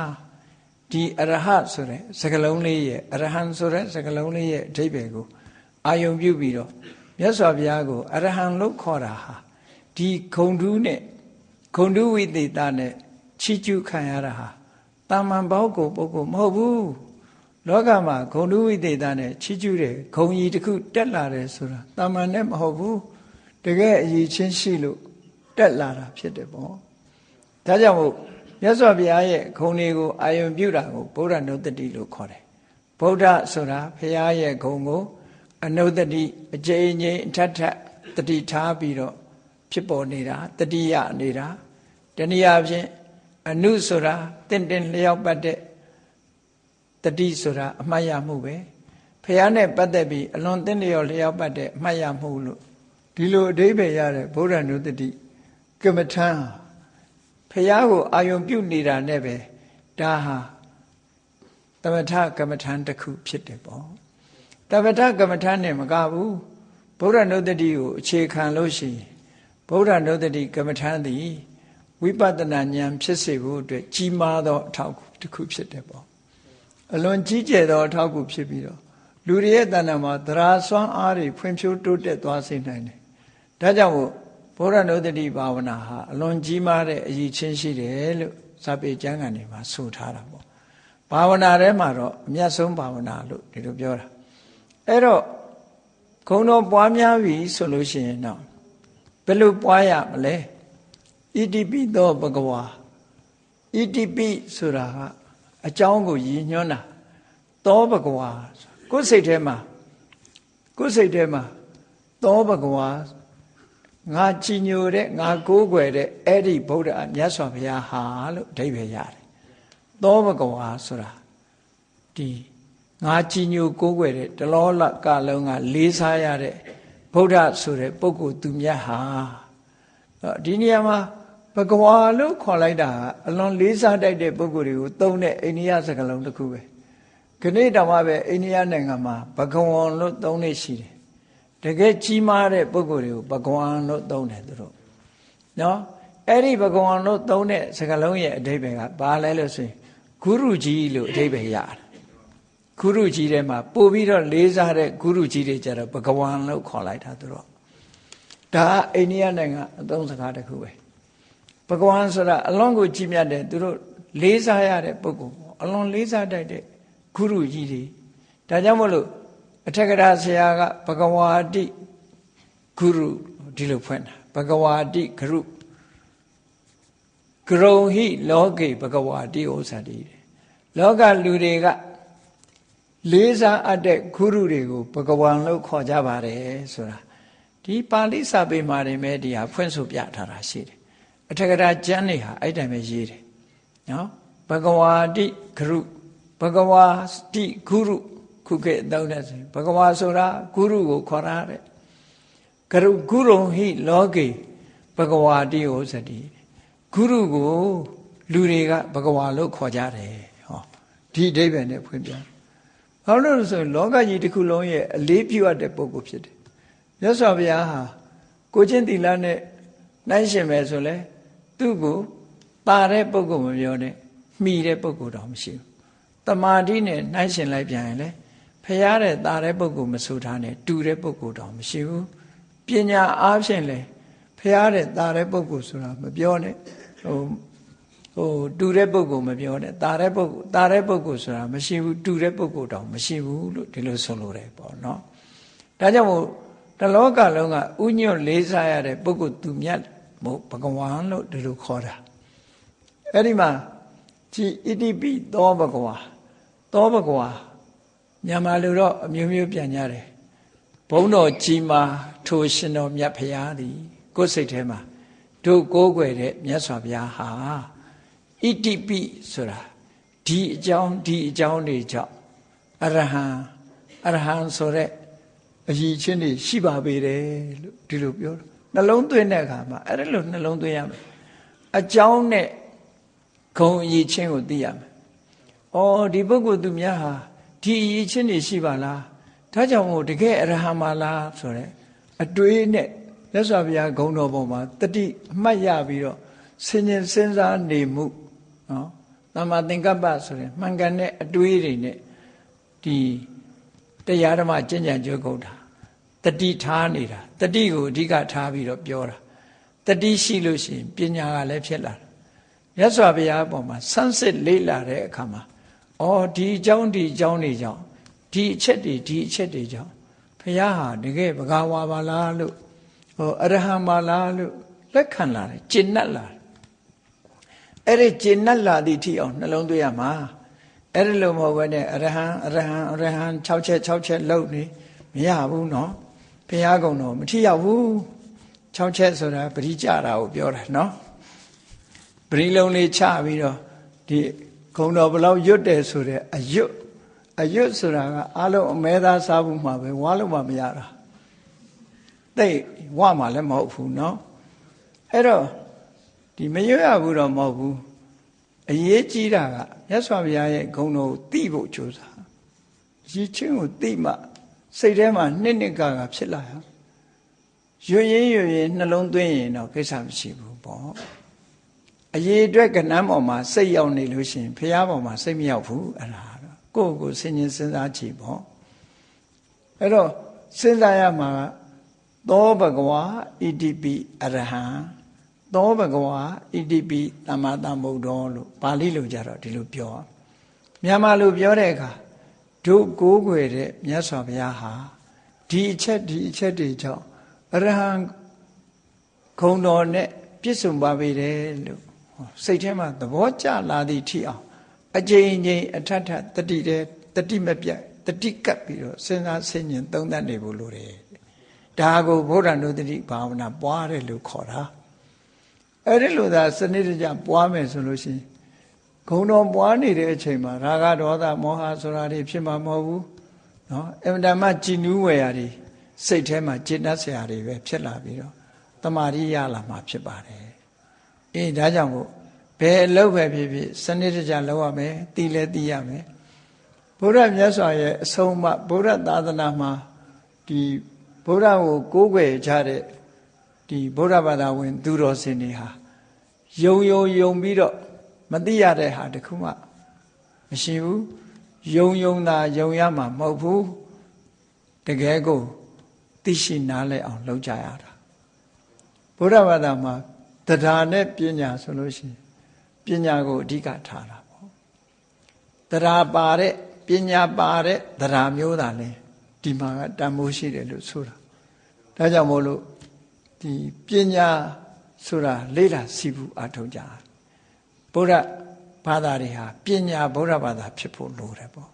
ဒီအရဟဆိုတဲ့စကားလုံးလေးရဲ့အရဟံဆိုတဲ့စကားလုံးလေးရဲ့အဓိပ္ပာယ်ကိုအာယုံပြုပြီးတော့မြတ်စွာဘုရားကိုအရဟံလို့ခေါ်တာဟာဒီဂုံတူးနဲ့ဂုံတူးဝိသေသနဲ့ချီးကျူးခံရတာဟာတာမန်ပေါက်ကိုပုဂ္ဂိုလ်မဟုတ်ဘူးလောကမှာဂုံတူးဝိသေသနဲ့ချီးကျူးတဲ့ဂုံကြီးတစ်ခုတက်လာတယ်ဆိုတာတာမန်နဲ့မဟုတ်ဘူးတကယ်အရေးချင်းရှိလို့တက်လာတာဖြစ်တယ်ပေါ့ဒါကြောင့်မို့မြတ်စွာဘုရားရဲ့ဂုဏ်တွေကိုအာယုံပြုတာကိုဗုဒ္ဓနုတ္တိလို့ခေါ်တယ်ဗုဒ္ဓဆိုတာဘုရားရဲ့ဂုဏ်ကိုအနုတ္တိအကျဉ်းချင်းအထက်ထက်တတိထားပြီးတော့ဖြစ်ပေါ်နေတာတတိယနေတာတနည်းအားဖြင့်အနုဆိုတာတင့်တယ်လျောက်ပတ်တဲ့တတိဆိုတာအမှတ်ရမှုပဲဘုရားနဲ့ပတ်သက်ပြီးအလွန်တင့်လျောက်လျောက်ပတ်တဲ့အမှတ်ရမှုလို့ဒီလိုအဓိပ္ပာယ်ရတဲ့ဗုဒ္ဓနုတ္တိကမ္မထံဘုရားကိုအာယုံပြုနေတာနဲ့ပဲဒါဟာသမထကမ္မထံတစ်ခုဖြစ်တယ်ပေါ့သမထကမ္မထံနဲ့မကဘူးဗုဒ္ဓနုတ္တိကိုအခြေခံလို့ရှိရင်ဗုဒ္ဓနုတ္တိကမ္မထံသည်ဝိပဿနာဉာဏ်ဖြစ်စေဖို့အတွက်ကြီးမားသောအထောက်အကူတစ်ခုဖြစ်တယ်ပေါ့အလွန်ကြီးကျယ်သောအထောက်အကူဖြစ်ပြီးတော့လူတွေရဲ့တဏ္ဍာမှာသရာစွမ်းအားတွေဖွံ့ဖြိုးတိုးတက်သွားစေနိုင်တယ်ဒါကြောင့်မို့ဗုဒ္ဓနုတ္တိဘာဝနာဟာအလွန်ကြီးမားတဲ့အရေးချင်းရှိတယ်လို့စာပေကျမ်းဂန်တွေမှာဆိုထားတာပေါ့ဘာဝနာထဲမှာတော့အမြတ်ဆုံးဘာဝနာလို့ဒီလိုပြောတာအဲ့တော့ဂုဏ်တော်ပွားများပြီဆိုလို့ရှိရင်တော့ဘယ်လိုပွားရမလဲဣတိပိသောဘဂဝါဣတိပိဆိုတာကအကြောင်းကိုရည်ညွှန်းတာသောဘဂဝါကိုယ်စိတ်ထဲမှာသောဘဂဝါငါကြည်ညိုတဲ့ငါကိုးကွယ်တဲ့အဲ့ဒီဗုဒ္ဓမြတ်စွာဘုရားဟာလို့အဓိပ္ပာယ်ရတယ်သောဘဂဝါဆိုတာဒီငါကြည်ညိုကိုးကွယ်တဲ့တလောလကလုံးကလေးစားရတဲ့ဗုဒ္ဓဆိုတဲ့ပုဂ္ဂိုလ်သူမြတ်ဟာဒီနေရာမှာဘဂဝါလို့ခေါ်လိုက်တာအလွန်လေးစားတတ်တဲ့ပုဂ္ဂိုလ်တွေကိုသုံးတဲ့အိန္ဒိယစကားလုံးတစ်ခုပဲခဏတောင်မှပဲအိန္ဒိယနိုင်ငံမှာဘဂဝံလို့သုံးနေရှိတယ်တကယ်ကြီးမားတဲ့ပုဂ္ဂိုလ်တွေကိုဘဂဝံလို့သုံးတယ်သူတို့နော်အဲ့ဒီဘဂဝံလို့သုံးတဲ့စကားလုံးရဲ့အဓိပ္ပာယ်ကဘာလဲလို့ဆိုရင်ဂုရုကြီးလို့အဓိပ္ပာယ်ရတယ်ဂုရုကြီးထဲမှာပို့ပြီးတော့လေးစားတဲ့ဂုရုကြီးတွေကြတော့ဘဂဝံလို့ခေါ်လိုက်တာသူတို့ဒါအိန္ဒိယနိုင်ငံအသုံးစကားတစ်ခုပဲဘဂဝံဆိုတာအလွန်ကိုကြီးမြတ်တဲ့သူတို့လေးစားရတဲ့ပုဂ္ဂိုလ်ပေါ့အလွန်လေးစားတတ်တဲ့ဂုရုကြီးတွေဒါကြောင့်မို့လို့အထက်ကရာဆရာကဘဂဝါတိဂုရုဒီလိုဖွင့်တာဘဂဝါတိဂရုဂရုံဟိလောကေဘဂဝါတိဥစ္စာတိလောကလူတွေကလေးစားအပ်တဲ့ဂုရုတွေကိုဘဂဝံလို့ခေါ်ကြပါတယ်ဆိုတာဒီပါဠိစာပေမှာနေမဲ့ဒီဟာဖွင့်ဆိုပြထားတာရှိတယ်အထက်ကရာကျမ်းတွေဟာအဲ့တိုင်ပဲရေးတယ်နော်ဘဂဝါတိဂရုဘဂဝါတိဂုရုခုခေတ်တောင်းတဲ့ဆိုဘဂဝါဆိုတာဂုရုကိုခေါ်ရတဲ့ဂရုံဟိလောကေဘဂဝါတိဥစ္စတိဂုရုကိုလူတွေကဘဂဝါလို့ခေါ်ကြတယ်ဟောဒီအဓိပ္ပာယ်နဲ့ဖွင့်ပြဘာလို့လဲဆိုရင်လောကကြီးတစ်ခုလုံးရဲ့အလေးပြုအပ်တဲ့ပုဂ္ဂိုလ်ဖြစ်တယ်မြတ်စွာဘုရားဟာကိုချင်းသီလနဲ့နှိုင်းရှင်မယ်ဆိုလဲသူ့ကိုပါတဲ့ပုဂ္ဂိုလ်မပြောနဲ့မှီတဲ့ပုဂ္ဂိုလ်တော့မရှိဘူးတမာတိနဲ့နှိုင်းရှင်လိုက်ပြန်ရင်လေဖရာတဲ့တာတဲ့ပုဂ္ဂိုလ်မဆိုထားနဲ့တူတဲ့ပုဂ္ဂိုလ်တော့မရှိဘူးပညာအားဖြင့်လေဖရာတဲ့တာတဲ့ပုဂ္ဂိုလ်ဆိုတာမပြောနဲ့တူတဲ့ပုဂ္ဂိုလ်မပြောနဲ့တာတဲ့ပုဂ္ဂိုလ်ဆိုတာမရှိဘူးတူတဲ့ပုဂ္ဂိုလ်တော့မရှိဘူးလို့ဒီလိုဆိုလိုတယ်ပေါ့နော်ဒါကြောင့်မို့တလောကလုံးကဥညွတ်လေးစားရတဲ့ပုဂ္ဂိုလ်သူမြတ် မို့ဘဂဝါလို့ဒီလိုခေါ်တာအဲ့ဒီမှာကြည်ဣတိပိသောဘဂဝါသောဘဂဝါမြန်မာလူတော့အမျိုးမျိုးပြန်ကြတယ်ဘုန်းတော်ကြီးမှာထိုရှင်တော်မြတ်ဖရာသည်ကိုယ်စိတ်ထဲမှာတို့ကိုးကွယ်တဲ့မြတ်စွာဘုရားဟာဣတိပိဆိုတာဒီအကြောင်းတွေကြောင့်အရဟံဆိုတဲ့အရည်ချင်းတွေရှိပါပေတယ်လို့ဒီလိုပြောတယ်နှလုံးသွင်းတဲ့အခါမှာအဲ့ဒါလို့နှလုံးသွင်းရမယ်အကြောင်းနဲ့ဂုဏ်အရည်ချင်းကိုသိရမယ်ဩဒီပုဂ္ဂိုလ်သူများဟာဒီအရည်ချင်းတွေရှိပါလားဒါကြောင့်မို့တကယ်အရဟံပါလားဆိုတဲ့အတွေးနဲ့မြတ်စွာဘုရားဂုဏ်တော်ပေါ်မှာတတိအမှတ်ရပြီးတော့ဆင်ញင်စဉ်းစားနေမှုနော်သမ္မာသင်္ကပ္ပဆိုရင်မှန်ကန်တဲ့အတွေးတွေနဲ့ဒီတရားဓမ္မကျင့်ကြံကြိုးကုန်တာတတိထားနေတာတတိကိုအဓိကထားပြီးတော့ပြောတာတတိရှိလို့ရှိရင်ပညာကလည်းဖြစ်လာတယ်မြတ်စွာဘုရားအပေါ်မှာဆန်းစစ်လေ့လာတဲ့အခါမှာဩဒီအကြောင်းတွေကြောင့်ဒီအချက်တွေကြောင့်ဘုရားဟာတကယ်ဘဂဝါပါလားလို့အရဟံပါလားလို့လက်ခံလာတယ်ကျင့်တတ်လာတယ်အဲ့ဒီကျင့်တတ်လာသည့်ထိအောင်နှလုံးသွင်းရမှာအဲ့ဒါလို့မဟုတ်ဘဲနဲ့အရဟံ6ချက်လုပ်နေမရဘူးနော်ဘုရားကုံတော်မထိရောက်ဘူး6ချက်ဆိုတာပရိကြတာကိုပြောတာနော်ပရိလုံးလေးချပြီးတော့ဒီဂုံတော်ဘလောက်ရွတ်တယ်ဆိုတဲ့အရွတ်ဆိုတာကအားလုံးအမဲသားစားဘူးမှာပဲဝါလို့မှမရတာတိတ်ဝမှလည်းမဟုတ်ဘူးနော်အဲ့တော့ဒီမရွတ်ရဘူးတော့မဟုတ်ဘူးအရေးကြီးတာကမြတ်စွာဘုရားရဲ့ဂုဏ်တော်ကိုသိဖို့ကြိုးစားရည်ချင်းကိုသိမှစိတ်ထဲမှာနှစ်ကဖြစ်လာရွရင်နှလုံးသွင်းရင်တော့ကိစ္စမရှိဘူးပေါ့အရေးအတွက်ကဏ္ဍပေါ်မှာစိတ်ရောက်နေလို့ရှိရင်ဘုရားပေါ်မှာစိတ်မရောက်ဘူးအဲ့ဒါတော့ကိုယ့်ကိုစဉ်းကျင်စဉ်းစားကြည့်ပေါ့အဲ့တော့စဉ်းစားရမှာသောဘဂဝါဣတိပိအရဟံသောဘဂဝါဣတိပိသမ္မာသမ္ဗုဒ္ဓောလို့ပါဠိလိုကြတော့ဒီလိုပြောမြန်မာလိုပြောတဲ့အခါတို့ကိုးကွယ်တဲ့မြတ်စွာဘုရားဟာဒီအချက်တွေကြောင့်အရဟံဂုဏ်တော်နဲ့ပြည့်စုံပါပေတယ်လို့စိတ်ထဲမှာသဘောကျလာသည့်ထိအောင်အကျဉ်းအထက်တတိမပြတ်တတိကပ်ပြီးတော့စဉ်းစားဆင်ခြင်သုံးသပ်နေဖို့လိုတယ်ဒါကိုဗုဒ္ဓနုတ္တိဘာဝနာပွားတယ်လို့ခေါ်တာအဲ့ဒီလိုသာစနစ်တကျပွားမယ်ဆိုလို့ရှိရင်ဂုဏ်တော်ပွားနေတဲ့အချိန်မှာရာဂဒေါသမောဟဆိုတာတွေဖြစ်မှာမဟုတ်ဘူးနော်အမှန်တမ်းကြည်နူးဝယ်ရာတွေစိတ်ထဲမှာจิตတတ်စရာတွေပဲဖြစ်လာပြီးတော့တမာရိရလာမှာဖြစ်ပါတယ်အေးဒါကြောင့်မို့ဘယ်အလုပ်ပဲဖြစ်ဖြစ်စနစ်တကျလုပ်ရမယ်သိလဲသိရမယ်ဘုရားမြတ်စွာရဲ့အဆုံးအမဘုရားသာသနာမှာဒီဘုရားကိုကိုးကွယ်ကြတဲ့ဒီဗုဒ္ဓဘာသာဝင်သူတော်စင်တွေဟာယုံပြီးတော့မသိရတဲ့ဟာတခုမှမရှိဘူးယုံသာယုံရမှာမဟုတ်ဘူးတကယ်ကိုသိရှိနားလည်အောင်လုပ်ကြရတာဗုဒ္ဓဘာသာမှာတရားနဲ့ပညာဆိုလို့ရှိရင်ပညာကိုအဓိကထားတာပေါ့တရားပါတဲ့ပညာပါတဲ့တရားမျိုးသာလဲဒီမှာကတန်ဖိုးရှိတယ်လို့ဆိုတာဒါကြောင့်မို့လို့ဒီပညာဆိုတာလေ့လာစီးပူအားထုတ်ကြဗုဒ္ဓဘာသာတွေဟာပညာဗုဒ္ဓဘာသာဖြစ်ဖို့လိုတယ်ပေါ့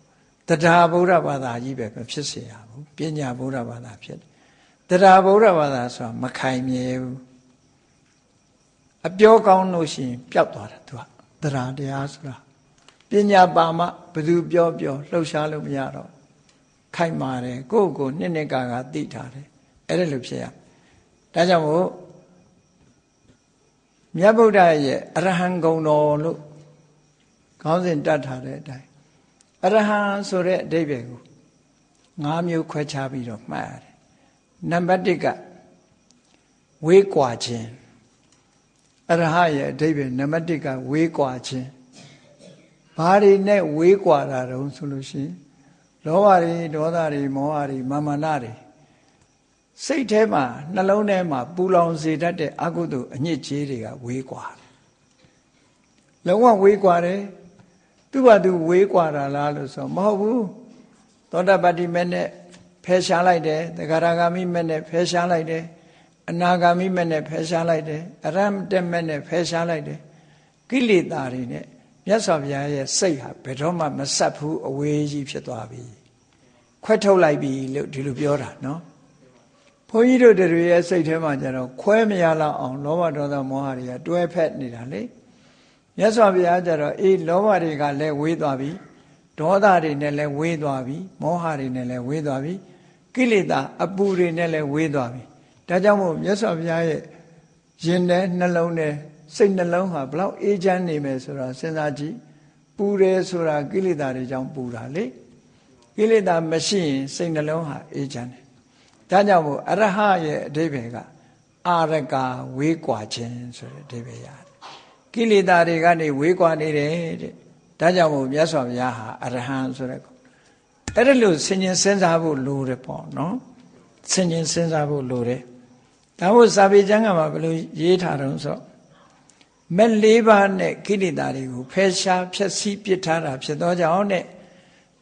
တရားဗုဒ္ဓဘာသာကြီးပဲမဖြစ်စေရဘူးပညာဗုဒ္ဓဘာသာဖြစ်တယ်တရားဗုဒ္ဓဘာသာဆိုတာမခိုင်မြဲဘူးအပြောကောင်းလို့ရှိရင်ပျောက်သွားတာသူကတရားတရားဆိုတာပညာပါမှဘယ်သူပြောလှုပ်ရှားလို့မရတော့ခိုင်မာတယ်ကိုယ့်ကိုနှစ်ကသိထားတယ်အဲ့ဒါလိုဖြစ်ရဒါကြောင့်မို့မြတ်ဗုဒ္ဓရဲ့အရဟံဂုဏ်တော်လို့ခေါင်းစဉ်တတ်ထားတဲ့အတိုင်းအရဟံဆိုတဲ့အဓိပ္ပာယ်ကို၅မျိုးခွဲခြားပြီးတော့မှတ်ရတယ်နံပါတ်1ကဝေးကွာခြင်းအရဟရဲ့အဓိပ္ပာယ်နံပါတ်1ကဝေးကွာခြင်းဘာတွေနဲ့ဝေးကွာတာတုံးဆိုလို့ရှိရင်လောဘတွေဒေါသတွေမောဟတွေမာမနတွေစိတ်ထဲမှာနှလုံးထဲမှာပူလောင်စေတတ်တဲ့အကုသိုလ်အညစ်အကြေးတွေကဝေးကွာလုံးဝဝေးကွာတယ်သူ့ဘာသူဝေးကွာတာလားလို့ဆိုမဟုတ်ဘူးသောတာပတ္တိမဲ့နဲ့ဖယ်ရှားလိုက်တယ်သဂရဂါမိမဲ့နဲ့ဖယ်ရှားလိုက်တယ် အနာဂါမိမဲ့နဲ့ဖယ်ရှားလိုက်တယ်အရဟံတက်မဲ့နဲ့ဖယ်ရှားလိုက်တယ်ကိလေသာတွေနဲ့မြတ်စွာဘုရားရဲ့စိတ်ဟာဘယ်တော့မှမဆက်ဘူးအဝေးကြီးဖြစ်သွားပြီခွဲထုတ်လိုက်ပြီလို့ဒီလိုပြောတာနော်ဘုန်းကြီးတို့တွေရဲ့စိတ်ထဲမှာကျတော့ခွဲမရလောက်အောင်လောဘဒေါသမောဟတွေကတွဲဖက်နေတာလေမြတ်စွာဘုရားကျတော့အေးလောဘတွေကလည်းဝေးသွားပြီဒေါသတွေနဲ့လည်းဝေးသွားပြီမောဟတွေနဲ့လည်းဝေးသွားပြီကိလေသာအပူတွေနဲ့လည်းဝေးသွားပြီဒါကြောင့်မို့မြတ်စွာဘုရားရဲ့ရင်ထဲနှလုံးထဲစိတ်နှလုံးဟာဘလောက်အေးချမ်းနေမယ်ဆိုတာစဉ်းစားကြည့်ပူတယ်ဆိုတာကိလေသာတွေကြောင့်ပူတာလေကိလေသာမရှိရင်စိတ်နှလုံးဟာအေးချမ်းတယ်ဒါကြောင့်မို့အရဟရဲ့အဓိပ္ပာယ်ကအာရကဝေးကွာခြင်းဆိုတဲ့အဓိပ္ပာယ်ရတယ်ကိလေသာတွေကနေဝေးကွာနေတယ်တဲ့ဒါကြောင့်မို့မြတ်စွာဘုရားဟာအရဟံဆိုတဲ့အဲ့ဒါလို့ဆင်ញင်စဉ်းစားဖို့လိုတယ်ပေါ့နော်ဆင်ញင်စဉ်းစားဖို့လိုတယ်ဒါမို့စာပေကျမ်းကမှာဘယ်လိုရေးထားတုံးဆိုမဲ့၄ပါးနဲ့ကိလေသာတွေကိုဖယ်ရှားဖျက်ဆီးပစ်ထားတာဖြစ်သောကြောင့်နဲ့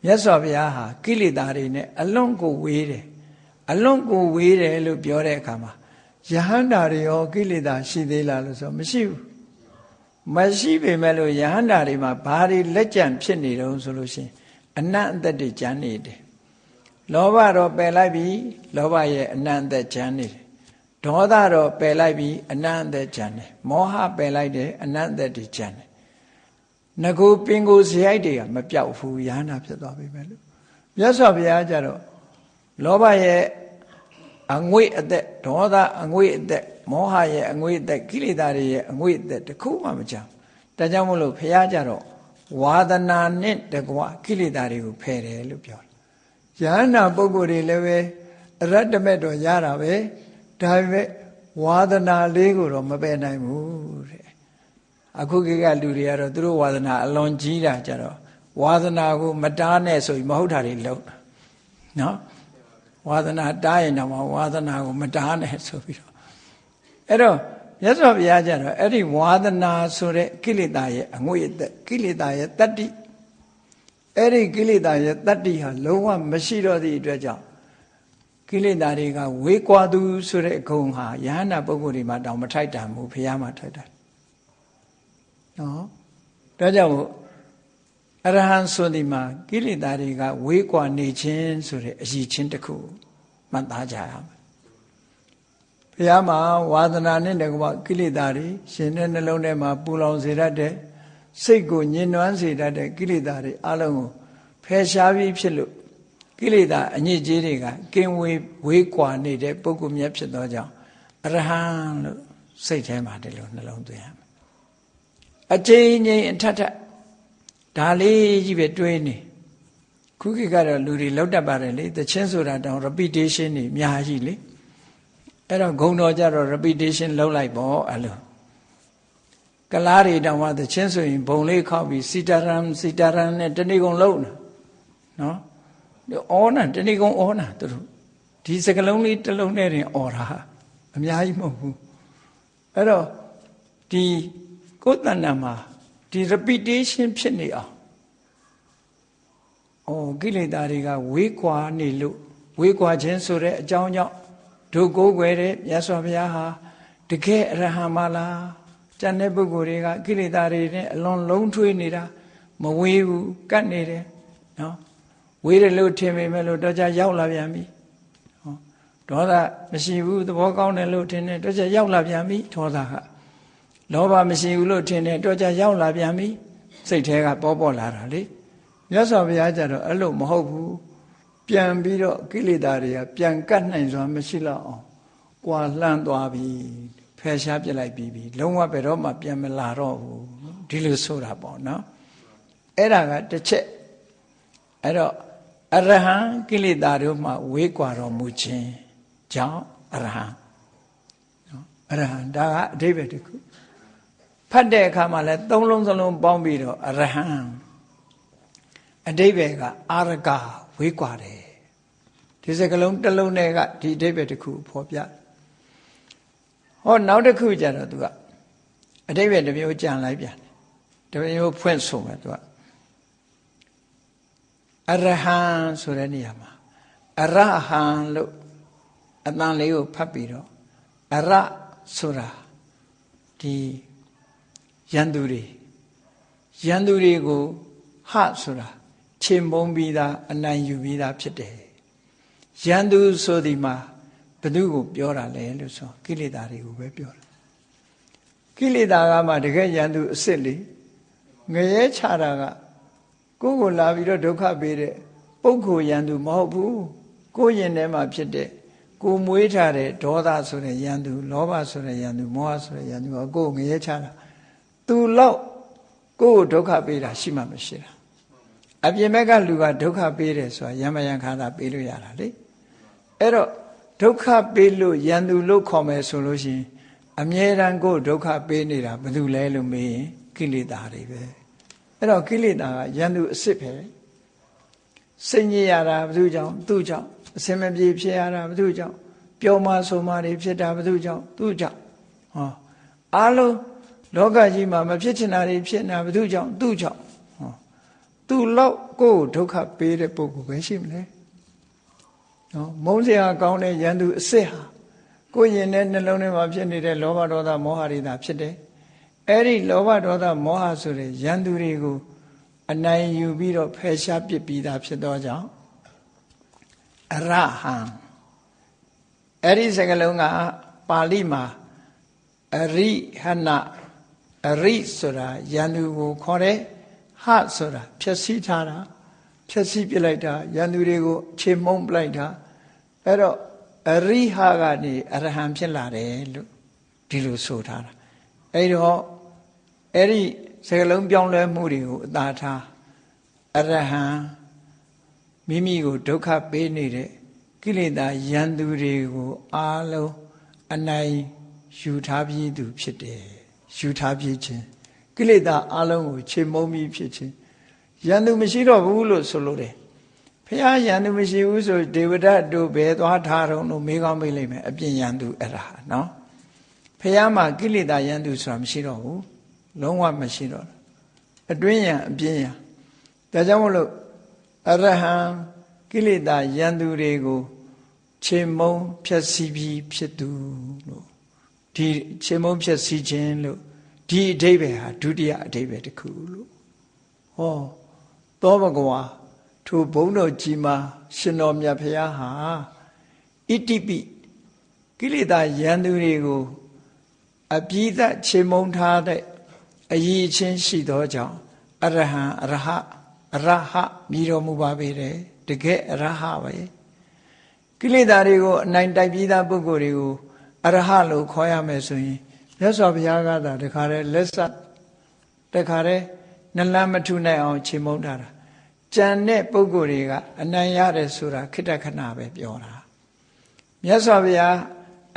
မြတ်စွာဘုရားဟာကိလေသာတွေနဲ့အလွန်ကိုဝေးတယ်အလွန်ကိုဝေးတယ်လို့ပြောတဲ့အခါမှာယဟန္တာတွေရောကိလေသာရှိသေးလားလို့ဆိုမရှိဘူးမရှိပေမဲ့လို့ယဟန္တာတွေမှာဘာတွေလက်ကျန်ဖြစ်နေတုံးဆိုလို့ရှိရင်အနတ်အသက်တွေကျန်နေတယ်လောဘတော့ပယ်လိုက်ပြီလောဘရဲ့အနတ်အသက်ကျန်နေတယ်ဒေါသတော့ပယ်လိုက်ပြီအနတ်အသက်ကျန်တယ်မောဟပယ်လိုက်တယ်အနတ်အသက်တွေကျန်တယ်ငကိုပင်ကိုဇယိုက်တွေကမပြောက်ဘူးယဟန္တာဖြစ်သွားပြီပဲလို့မြတ်စွာဘုရားကျတော့လောဘရဲ့အငွေ့အသက်ဒေါသအငွေ့အသက်မောဟရဲ့အငွေ့အသက်ကိလေသာတွေရဲ့အငွေ့အသက်တခုမှမကြောက်ဒါကြောင့်မို့လို့ဘုရားကျတော့ဝါဒနာနဲ့တကွကိလေသာတွေကိုဖယ်တယ်လို့ပြောတယ်ယဟန္တာပုဂ္ဂိုလ်တွေလည်းပဲအရတ္တမဲ့တော့ရတာပဲဒါပေမဲ့ဝါဒနာလေးကိုတော့မပယ်နိုင်ဘူးတဲ့အခုခေတ်ကလူတွေကတော့သူတို့ဝါဒနာအလွန်ကြီးတာကြတော့ဝါဒနာကိုမတားနဲ့ဆိုပြီးမဟုတ်တာတွေလုပ်တာနော်ဝါဒနာတားရင်တော့ဝါဒနာကိုမတားနဲ့ဆိုပြီးတော့အဲ့တော့မြတ်စွာဘုရားကျတော့အဲ့ဒီဝါဒနာဆိုတဲ့ကိလေသာရဲ့အငွေ့အသက်ကိလေသာရဲ့တတ္တိအဲ့ဒီကိလေသာရဲ့တတ္တိဟာလုံးဝမရှိတော့သည့်အတွက်ကြောင့်ကိလေသာတွေကဝေးကွာသူဆိုတဲ့ဂုဏ်ဟာယဟန္တာပုဂ္ဂိုလ်တွေမှာတောင်မထိုက်တန်ဘူးဘုရားမှာထိုက်တယ်နော်ဒါကြောင့်အရဟံဆိုဒီမှာကိလေသာတွေကဝေးကွာနေခြင်းဆိုတဲ့အရည်ချင်းတစ်ခုမှတ်သားကြရမယ်ဘုရားမှာဝါဒနာနဲ့တကွကိလေသာတွေရှင်တဲ့နှလုံးထဲမှာပူလောင်စေတတ်တဲ့စိတ်ကိုညှဉ်းနှွမ်းစေတတ်တဲ့ကိလေသာတွေအလုံးကိုဖယ်ရှားပြီးဖြစ်လို့ကိလေသာအညစ်အကြေးတွေကကင်းဝေးကွာနေတဲ့ပုဂ္ဂိုလ်မြတ်ဖြစ်သောကြောင့်အရဟံလို့စိတ်ထဲမှာဒီလိုနှလုံးသွင်းရမယ်အကျဉ်းချင်းအထက်ထက်ဒါလေးကြီးပဲတွေးနေခုခေတ်ကတော့လူတွေလောက်တတ်ပါတယ်လေသချင်းဆိုတာတောင် repetition နေအများကြီးလေအဲ့တော့ဂုံတော်ကြတော့ repetition လုပ်လိုက်ပေါ့အဲ့လိုကလားတွေတောင်မှသချင်းဆိုရင်ဘုံလေးခောက်ပြီးစီတာရန်နဲ့တဏိကုံလုံးနော်အော်နာတဏိကုံအော်နာသူတို့ဒီစကလုံးလေးတစ်လုံးနဲ့တင်အော်တာအများကြီးမဟုတ်ဘူးအဲ့တော့ဒီကိုယ်တဏ္ဍာမှာဒီ repetition ဖြစ်နေအောင်ကိလေသာတွေကဝေးကွာနေလို့ဝေးကွာခြင်းဆိုတဲ့အကြောင်းကြောင့်ဒုကိုးကွယ်တဲ့မြတ်စွာဘုရားဟာတကယ်အရဟံမလားကျန်တဲ့ပုဂ္ဂိုလ်တွေကကိလေသာတွေနဲ့အလွန်လုံးထွေးနေတာမဝေးဘူးကတ်နေတယ်နော်ဝေးတယ်လို့ထင်ပေမဲ့လို့တော့ကြရောက်လာပြန်ပြီဒေါသမရှိဘူးသဘောကောင်းတယ်လို့ထင်တယ်တော့ကြရောက်လာပြန်ပြီဒေါသကလောဘမရှိဘူးလို့ထင်တယ်တော့ကြရောက်လာပြန်ပြီစိတ်ထဲကပေါ်လာတာလေမြတ်စွာဘုရားကျတော့အဲ့လိုမဟုတ်ဘူးပြန်ပြီးတော့ကိလေသာတွေကပြန်ကတ်နိုင်စွာမရှိတော့အောင်ကွာလှမ်းသွားပြီဖယ်ရှားပြလိုက်ပြီးလုံးဝဘယ်တော့မှပြန်မလာတော့ဘူးဒီလိုဆိုတာပေါ့နော်အဲ့ဒါကတစ်ချက်အဲ့တော့အရဟံကိလေသာတို့မှဝေးကွာတော်မူခြင်းကြောင့်အရဟံနော်အရဟံဒါကအဓိပ္ပာယ်တစ်ခုဖတ်တဲ့အခါမှာလဲသုံးလုံးစလုံးပေါင်းပြီးတော့အရဟံအဓိပ္ပာယ်ကအာရကဝေးကွာတယ်ဒီစကလုံးတစ်လုံးနဲ့ကဒီအဓိပ္ပာယ်တစ်ခုဖော်ပြဟောနောက်တစ်ခုကျတော့သူကအဓိပ္ပာယ်တစ်မျိုးကြံလိုက်ပြန်တယ်တစ်မျိုးဖွင့်ဆိုမယ်သူကအရဟံဆိုတဲ့နေရာမှာအရဟံလို့အတန်လေးကိုဖတ်ပြီးတော့ အရဆိုတာဒီရန်သူတွေကိုဟဆိုတာချေမုန်းပြီးသားအနိုင်ယူပြီးသားဖြစ်တယ်ရန်သူဆိုဒီမှာဘယ်သူကိုပြောတာလဲလို့ဆိုကိလေသာတွေကိုပဲပြောတာကိလေသာကမှတကယ်ရန်သူအစ်စ်လေငရဲချတာကကိုယ်ကိုလာပြီးတော့ဒုက္ခပေးတဲ့ပုဂ္ဂိုလ်ရန်သူမဟုတ်ဘူးကိုယ်ရင်ထဲမှာဖြစ်တဲ့ကိုမွေးထားတဲ့ဒေါသဆိုတဲ့ရန်သူလောဘဆိုတဲ့ရန်သူမောဟဆိုတဲ့ရန်သူကကိုယ်ငရဲချတာသူလောက်ကိုယ်ကိုဒုက္ခပေးတာရှိမှမရှိတာအပြင်ဘက်ကလူကဒုက္ခပေးတယ်ဆိုတာယမယံခါသာပေးလို့ရတာလေအဲ့တော့ဒုက္ခပေးလို့ရန်သူလို့ခေါ်မယ်ဆိုလို့ရှိရင်အမြဲတမ်းကိုယ်ဒုက္ခပေးနေတာဘယ်သူလဲလို့မေးရင်ကိလေသာတွေပဲအဲ့တော့ကိလေသာကရန်သူအစ်စ်ပဲစိတ်ညစ်ရတာဘယ်သူကြောင့်သူ့ကြောင့်အစင်မပြေဖြစ်ရတာဘယ်သူကြောင့်ပျော်မှဆိုမှတွေဖြစ်တာဘယ်သူကြောင့်သူ့ကြောင့်ဟောအားလုံးလောကကြီးမှာမဖြစ်ချင်တာတွေဖြစ်နေတာဘယ်သူကြောင့်သူ့ကြောင့်ဟောသူ့လောက်ကိုယ်ဒုက္ခပေးတဲ့ပုဂ္ဂိုလ်ပဲရှိမလဲနော်မုန်းစရာကောင်းတဲ့ရန်သူအစ်စ်ဟာကိုယ်ရင်ထဲနှလုံးထဲမှာဖြစ်နေတဲ့လောဘဒေါသမောဟတွေသာဖြစ်တယ်အဲ့ဒီလောဘဒေါသမောဟဆိုတဲ့ရန်သူတွေကိုအနိုင်ယူပြီးတော့ဖယ်ရှားပစ်ပြီးသားဖြစ်သောကြောင့်အရဟံအဲ့ဒီစကားလုံးကပါဠိမှာအရိဟနအရိဆိုတာရန်သူကိုခေါ်တယ်ဟဆိုတာဖြည့်ဆည်းထားတာဖြည့်ဆည်းပြလိုက်တာရန်သူတွေကိုခြေမုံပလိုက်တာအဲ့တော့အရိဟကနေအရဟံဖြစ်လာတယ်လို့ဒီလိုဆိုထားတာအဲ့တော့အဲ့ဒီစကားလုံးပြောင်းလဲမှုတွေကိုအသာထားအရဟံမိမိကိုဒုက္ခပေးနေတဲ့ကိလေသာရန်သူတွေကိုအားလုံးအနိုင်ယူထားပြီးသူဖြစ်တယ်ယူထားပြီးခြင်းကိလေသာအားလုံးကိုခြေမုံပြီးဖြစ်ခြင်းရန်သူမရှိတော့ဘူးလို့ဆိုလို့တယ်ဘုရားရန်သူမရှိဘူးဆိုဒေဝဒတ်တို့ဘယ်သွားထားတော့လို့မေးကောင်းမေးလိမ့်မယ်အပြင်ရန်သူအဲ့ဒါနော်ဘုရားမှာကိလေသာရန်သူဆိုတာမရှိတော့ဘူးလုံးဝမရှိတော့အတွင်းရန်အပြင်ရန်ဒါကြောင့်မလို့အရဟံကိလေသာရန်သူတွေကိုခြေမုံဖြည့်ဆည်းပြီးဖြစ်သူလို့ဒီခြေမုံဖြည့်ဆည်းခြင်းလို့ဒီအဓိပ္ပာယ်ဟာဒုတိယအဓိပ္ပာယ်တစ်ခုလို့ဟောသောဘဂဝါထိုဘုန်းတော်ကြီးမှာရှင်တော်မြတ်ဖရာဟာဣတိပိကိလေသာရန်သူတွေကိုအပြည့်သက်ခြေမုံထားတဲ့အရေးချင်းရှိသောကြောင့်အရဟံအရဟမြည်တော်မူပါပေတယ်တကယ်အရဟပဲကိလေသာတွေကိုအနိုင်တိုက်ပြီးသားပုဂ္ဂိုလ်တွေကိုအရဟလို့ခေါ်ရမယ်ဆိုရင်မြတ်စွာဘုရားကသာတခါတည်းလက်ဆက်တခါတည်းနှလမ်းမထုနိုင်အောင်ခြေမုံထားတာကြံတဲ့ပုဂ္ဂိုလ်တွေကအနိုင်ရတယ်ဆိုတာခိတ္တခဏပဲပြောတာမြတ်စွာဘုရား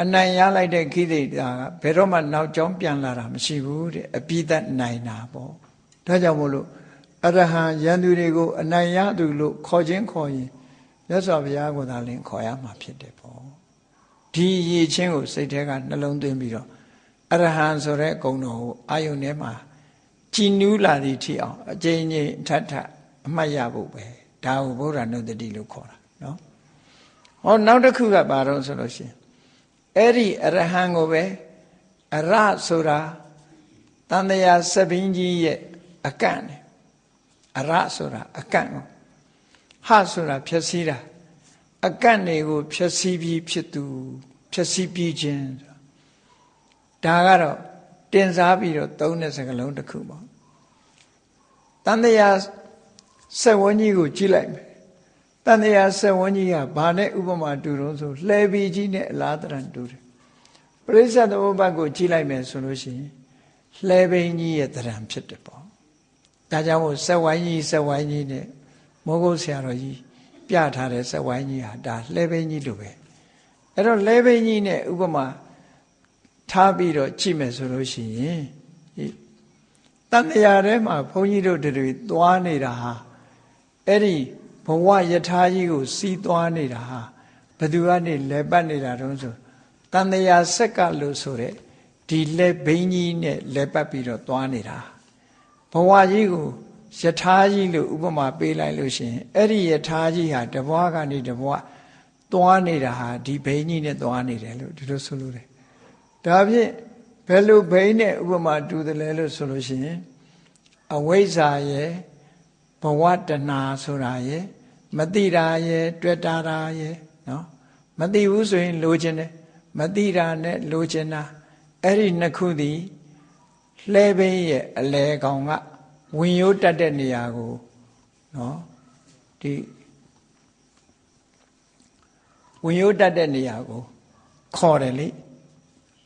အနိုင်ရလိုက်တဲ့ခိသိတာကဘယ်တော့မှနောက်ကျောင်းပြန်လာတာမရှိဘူးတဲ့အပိသတ်နိုင်တာပေါ့ဒါကြောင့်မို့လို့အရဟံရန်သူတွေကိုအနိုင်ရသူလို့ခေါ်ခြင်းခေါ်ရင်မြတ်စွာဘုရားကိုသာလင်ခေါ်ရမှာဖြစ်တယ်ပေါ့ဒီရည်ချင်းကိုစိတ်ထဲကနှလုံးသွင်းပြီးတော့အရဟံဆိုတဲ့ဂုဏ်တော်ကိုအာယုန်ထဲမှာကြည်နူးလာသည့်ထိအောင်အကျဉ်းချင်းထပ်ထပ်အမှတ်ရဖို့ပဲဒါကိုဗုဒ္ဓနုတ္တိလို့ခေါ်တာနော်ဟောနောက်တစ်ခုကဘာတော့ဆိုလို့ရှိရင်အဲ့ဒီအရဟံကိုပဲအရဆိုတာတန်တရားစပင်းကြီးရဲ့အကန့်နဲ့အရဆိုတာအကန့်ကိုဟဆိုတာဖြည့်ဆည်းတာအကန့်တွေကိုဖြည့်ဆည်းပြီးဖြစ်သူဖြည့်ဆည်းပြီးခြင်းဒါကတော့တင်စားပြီးတော့သုံးတဲ့စကားလုံးတစ်ခုပေါ့တန်တရားစက်ဝန်းကြီးကိုကြည့်လိုက်မယ်တန်တရားစက်ဝန်းကြီးကဘာနဲ့ဥပမာတူတော့ဆိုလှဲပီကြီးနဲ့အလားတရံတူတယ်ပရိစ္ဆေသမုပ္ပါဒ်ကိုကြည့်လိုက်မယ်ဆိုလို့ရှိရင်လှဲပိန်းကြီးရဲ့တရံဖြစ်တယ်ပေါ့ဒါကြောင့်မို့စက်ဝိုင်းကြီးနဲ့မိုးကုတ်ဆရာတော်ကြီးပြထားတဲ့စက်ဝိုင်းကြီးဟာဒါလှဲပိန်းကြီးလိုပဲအဲ့တော့လှဲပိန်းကြီးနဲ့ဥပမာထားပြီးတော့ကြည့်မယ်ဆိုလို့ရှိရင်တန်တရားထဲမှာဘုန်းကြီးတို့တွေသွားနေတာဟာအဲ့ဒီဘဝယထာကြီးကိုစီးသွားနေတာဟာဘယ်သူကနေလဲပတ်နေတာတုံးဆိုတန်တရားဆက်ကလို့ဆိုတဲ့ဒီလက်ဘိန်းကြီးနဲ့လဲပတ်ပြီးတော့သွားနေတာဘဝကြီးကိုယထာကြီးလို့ဥပမာပေးလိုက်လို့ရှိရင်အဲ့ဒီယထာကြီးဟာတဘဝကနေတဘဝသွားနေတာဟာဒီဘိန်းကြီးနဲ့သွားနေတယ်လို့ဒီလိုဆိုလို့တယ် ဒါဖြင့်ဘယ်လိုဘိန်းနဲ့ဥပမာတူတယ်လဲလို့ဆိုလို့ရှိရင်အဝိဇ္ဇာရဲ့ဘဝတဏှာဆိုတာရဲ့မတိတာရဲ့တွေ့တာရဲ့နော်မတိဘူးဆိုရင်လိုချင်တယ်မတိတာနဲ့လိုချင်တာအဲ့ဒီနှစ်ခုသည်လှဲဘိန်းရဲ့အလဲကောင်ကဝင်ရိုးတက်တဲ့နေရာကိုနော်ဒီဝင်ရိုးတက်တဲ့နေရာကိုခေါ်တယ်လေ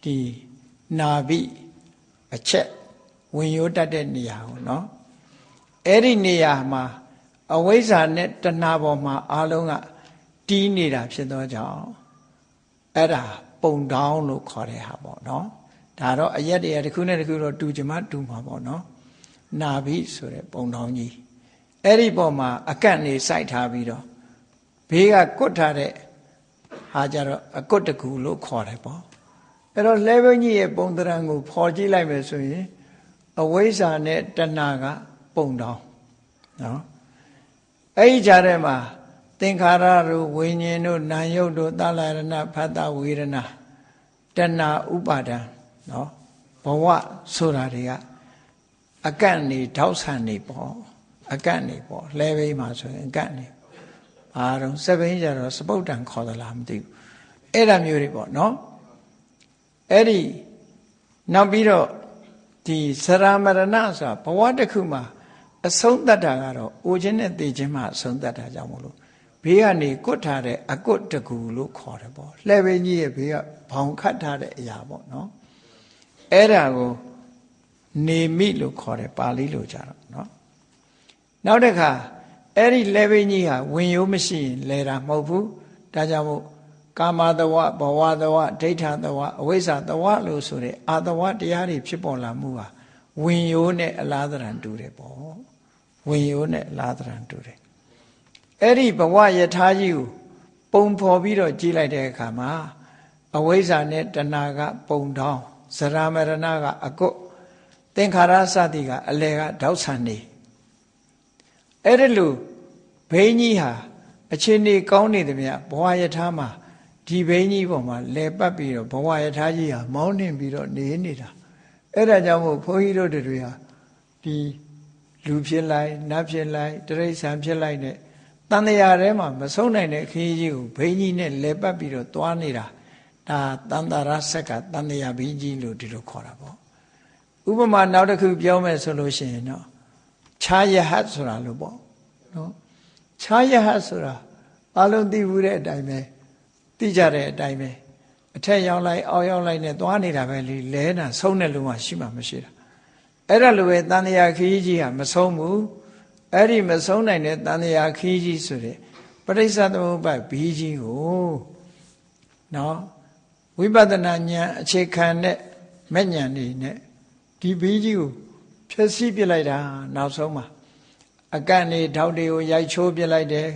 ဒီနာဘိအချက်ဝင်ရိုးတက်တဲ့နေရာကိုနော်အဲ့ဒီနေရာမှာအဝိဇ္ဇာနဲ့တဏှာပေါ်မှာအလုံးကတီးနေတာဖြစ်သောကြောင့်အဲ့ဒါပုံတောင်းလို့ခေါ်တဲ့ဟာပေါ့နော်ဒါတော့အရက်တရားတစ်ခုနဲ့တစ်ခုတော့တူကြမှာတူမှာပေါ့နော်နာဘိဆိုတဲ့ပုံတောင်းကြီးအဲ့ဒီပေါ်မှာအကန့်နေစိုက်ထားပြီးတော့ဘေးကကွတ်ထားတဲ့ဟာကြတော့အကွတ်တကူလို့ခေါ်တယ်ပေါ့အဲ့တော့လဲဘုန်းကြီးရဲ့ပုံသဏ္ဍာန်ကိုဖော်ကြည့်လိုက်မယ်ဆိုရင်အဝိဇ္ဇာနဲ့တဏှာကပုံတောင်းနော်အဲ့ဒီကြားထဲမှာသင်္ခါရတို့ဝိညာဉ်တို့နာယုတ်တို့သလရဏဖတ်တဝေဒနာတဏှာဥပါဒံနော်ဘဝဆိုတာတွေကအကန့်နေထောက်ဆံနေပေါ့အကန့်နေပေါ့လဲဘိန်းမှာဆိုရင်အကန့်နေဘာတော့စပိန်ကြတော့စပုတ်တန်ခေါ်သလားမသိဘူးအဲ့ဒါမျိုးတွေပေါ့နော်အဲ့ဒီနောက်ပြီးတော့ဒီစရာမရဏဆိုတာဘဝတစ်ခုမှာအဆုံးသတ်တာကတော့အိုခြင်းနဲ့သိခြင်းမှာအဆုံးသတ်တာကြောင့်မလို့ဘေးကနေကွတ်ထားတဲ့အကွတ်တကူလို့ခေါ်တယ်ပေါ့လှဲဘိန်းကြီးရဲ့ဘေးကဘောင်ခတ်ထားတဲ့အရာပေါ့နော်အဲ့ဒါကိုနေမိလို့ခေါ်တယ်ပါဠိလိုကြတော့နော်နောက်တစ်ခါအဲ့ဒီလှဲဘိန်းကြီးဟာဝင်ရိုးမရှိရင်လဲတာမဟုတ်ဘူးဒါကြောင့်မို့ကာမတဝဘဝတဝဒိဋ္ဌတဝအဝိဇ္ဇာတဝလို့ဆိုတဲ့အာတဝတရားတွေဖြစ်ပေါ်လာမှုဟာဝင်ရိုးနဲ့အလားတရံတူတယ်ပေါ့ဝင်ရိုးနဲ့အလားတရံတူတယ်အဲ့ဒီဘဝယထာကြီးကိုပုံဖော်ပြီးတော့ကြည့်လိုက်တဲ့အခါမှာအဝိဇ္ဇာနဲ့တဏှာကပုံတောင်းဇရာမရဏကအကွတ်သင်္ခါရစသည်ကအလယ်ကတောက်ဆံနေအဲ့ဒီလိုဘိန်းကြီးဟာအခြေအနေကောင်းနေသမျှဘဝယထာမှာဒီဘိန်းကြီးပေါ်မှာလဲပတ်ပြီးတော့ဘဝယထာကြီးဟာမောင်းနှင်ပြီးတော့နေနေတာအဲ့ဒါကြောင့်မို့ဘုန်းကြီးတို့တွေဟာဒီလူဖြစ်လိုက်နတ်ဖြစ်လိုက်တိရစ္ဆာန်ဖြစ်လိုက်နဲ့တန်တရားထဲမှာမဆုံးနိုင်တဲ့ခရီးကြီးကိုဘိန်းကြီးနဲ့လဲပတ်ပြီးတော့သွားနေတာဒါတန်တရာဆက်ကတန်တရားဘိန်းကြီးလို့ဒီလိုခေါ်တာပေါ့ဥပမာနောက်တစ်ခုပြောမယ်ဆိုလို့ရှိရင်တော့ခြားယဟတ်ဆိုတာလို့ပေါ့နော်ခြားယဟတ်ဆိုတာအလုံးသိဘူးတဲ့အတိုင်းပဲသိကြတဲ့အတိုင်းပဲအထက်ရောက်လိုက်အောက်ရောက်လိုက်နဲ့သွားနေတာပဲလေလဲတာဆုံးတဲ့လူမှရှိမှမရှိတာအဲ့ဒါလိုပဲတန်တရားခရီးကြီးဟာမဆုံးဘူးအဲ့ဒီမဆုံးနိုင်တဲ့တန်တရားခရီးကြီးဆိုတဲ့ပရိစ္ဆသမုပ္ပါဒ်ဘီးကြီးကိုနော်ဝိပဿနာဉာဏ်အခြေခံတဲ့မဲ့ဉာဏ်နေနဲ့ဒီဘီးကြီးကိုဖြည့်ဆည်းပြလိုက်တာနောက်ဆုံးမှာအကန့်နေထောက်တွေကိုရိုက်ချိုးပြလိုက်တယ်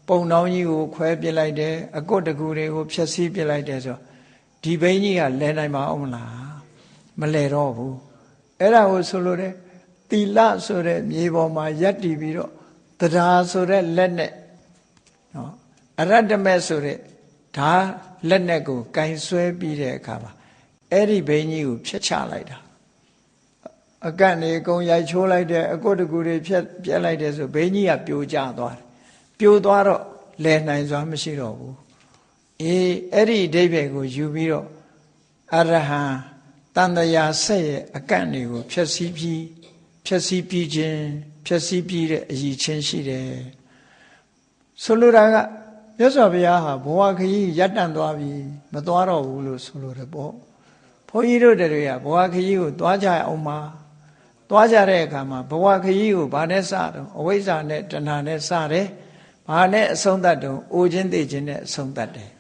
ပုံနှောင်းကြီးကိုခွဲပြလိုက်တယ်အကွတ်တကူတွေကိုဖြည့်ဆည်းပြလိုက်တယ်ဆိုဒီဘိန်းကြီးကလဲနိုင်မှာအောင်မလားမလဲတော့ဘူးအဲ့ဒါကိုဆိုလို့တဲ့သီလဆိုတဲ့မြေပေါ်မှာရပ်တည်ပြီးတော့တရားဆိုတဲ့လက်နဲ့နော်အရတ္တမဲ့ဆိုတဲ့ဓာလက်နဲ့ကိုကင်ဆွဲပြီးတဲ့အခါမှာအဲ့ဒီဘိန်းကြီးကိုဖြတ်ချလိုက်တာအကန့်နေအကုန်ရိုက်ချိုးလိုက်တဲ့အကွတ်တကူတွေဖြတ်ပြက်လိုက်တယ်ဆိုဘိန်းကြီးကပြိုကျသွားတယ်ပြိုသွားတော့လဲနိုင်စွာမရှိတော့ဘူးအေးအဲ့ဒီအဓိပ္ပာယ်ကိုယူပြီးတော့အရဟံတန်တရာဆက်ရဲ့အကန့်တွေကိုဖြည့်ဆည်းပြီးခြင်းဖြည့်ဆည်းပြီးတဲ့အရည်ချင်းရှိတယ်ဆိုလိုတာကမြတ်စွာဘုရားဟာဘဝခရီးရပ်တန့်သွားပြီမသွားတော့ဘူးလို့ဆိုလိုတယ်ပေါ့ဘုန်းကြီးတို့တွေကဘဝခရီးကိုသွားကြအောင်ပါသွားကြတဲ့အခါမှာဘဝခရီးကိုဘာနဲ့စတော့အဝိဇ္ဇာနဲ့တဏှာနဲ့စတယ်ဘာနဲ့အဆုံးသတ်တော့အိုခြင်းသိခြင်းနဲ့အဆုံးသတ်တယ်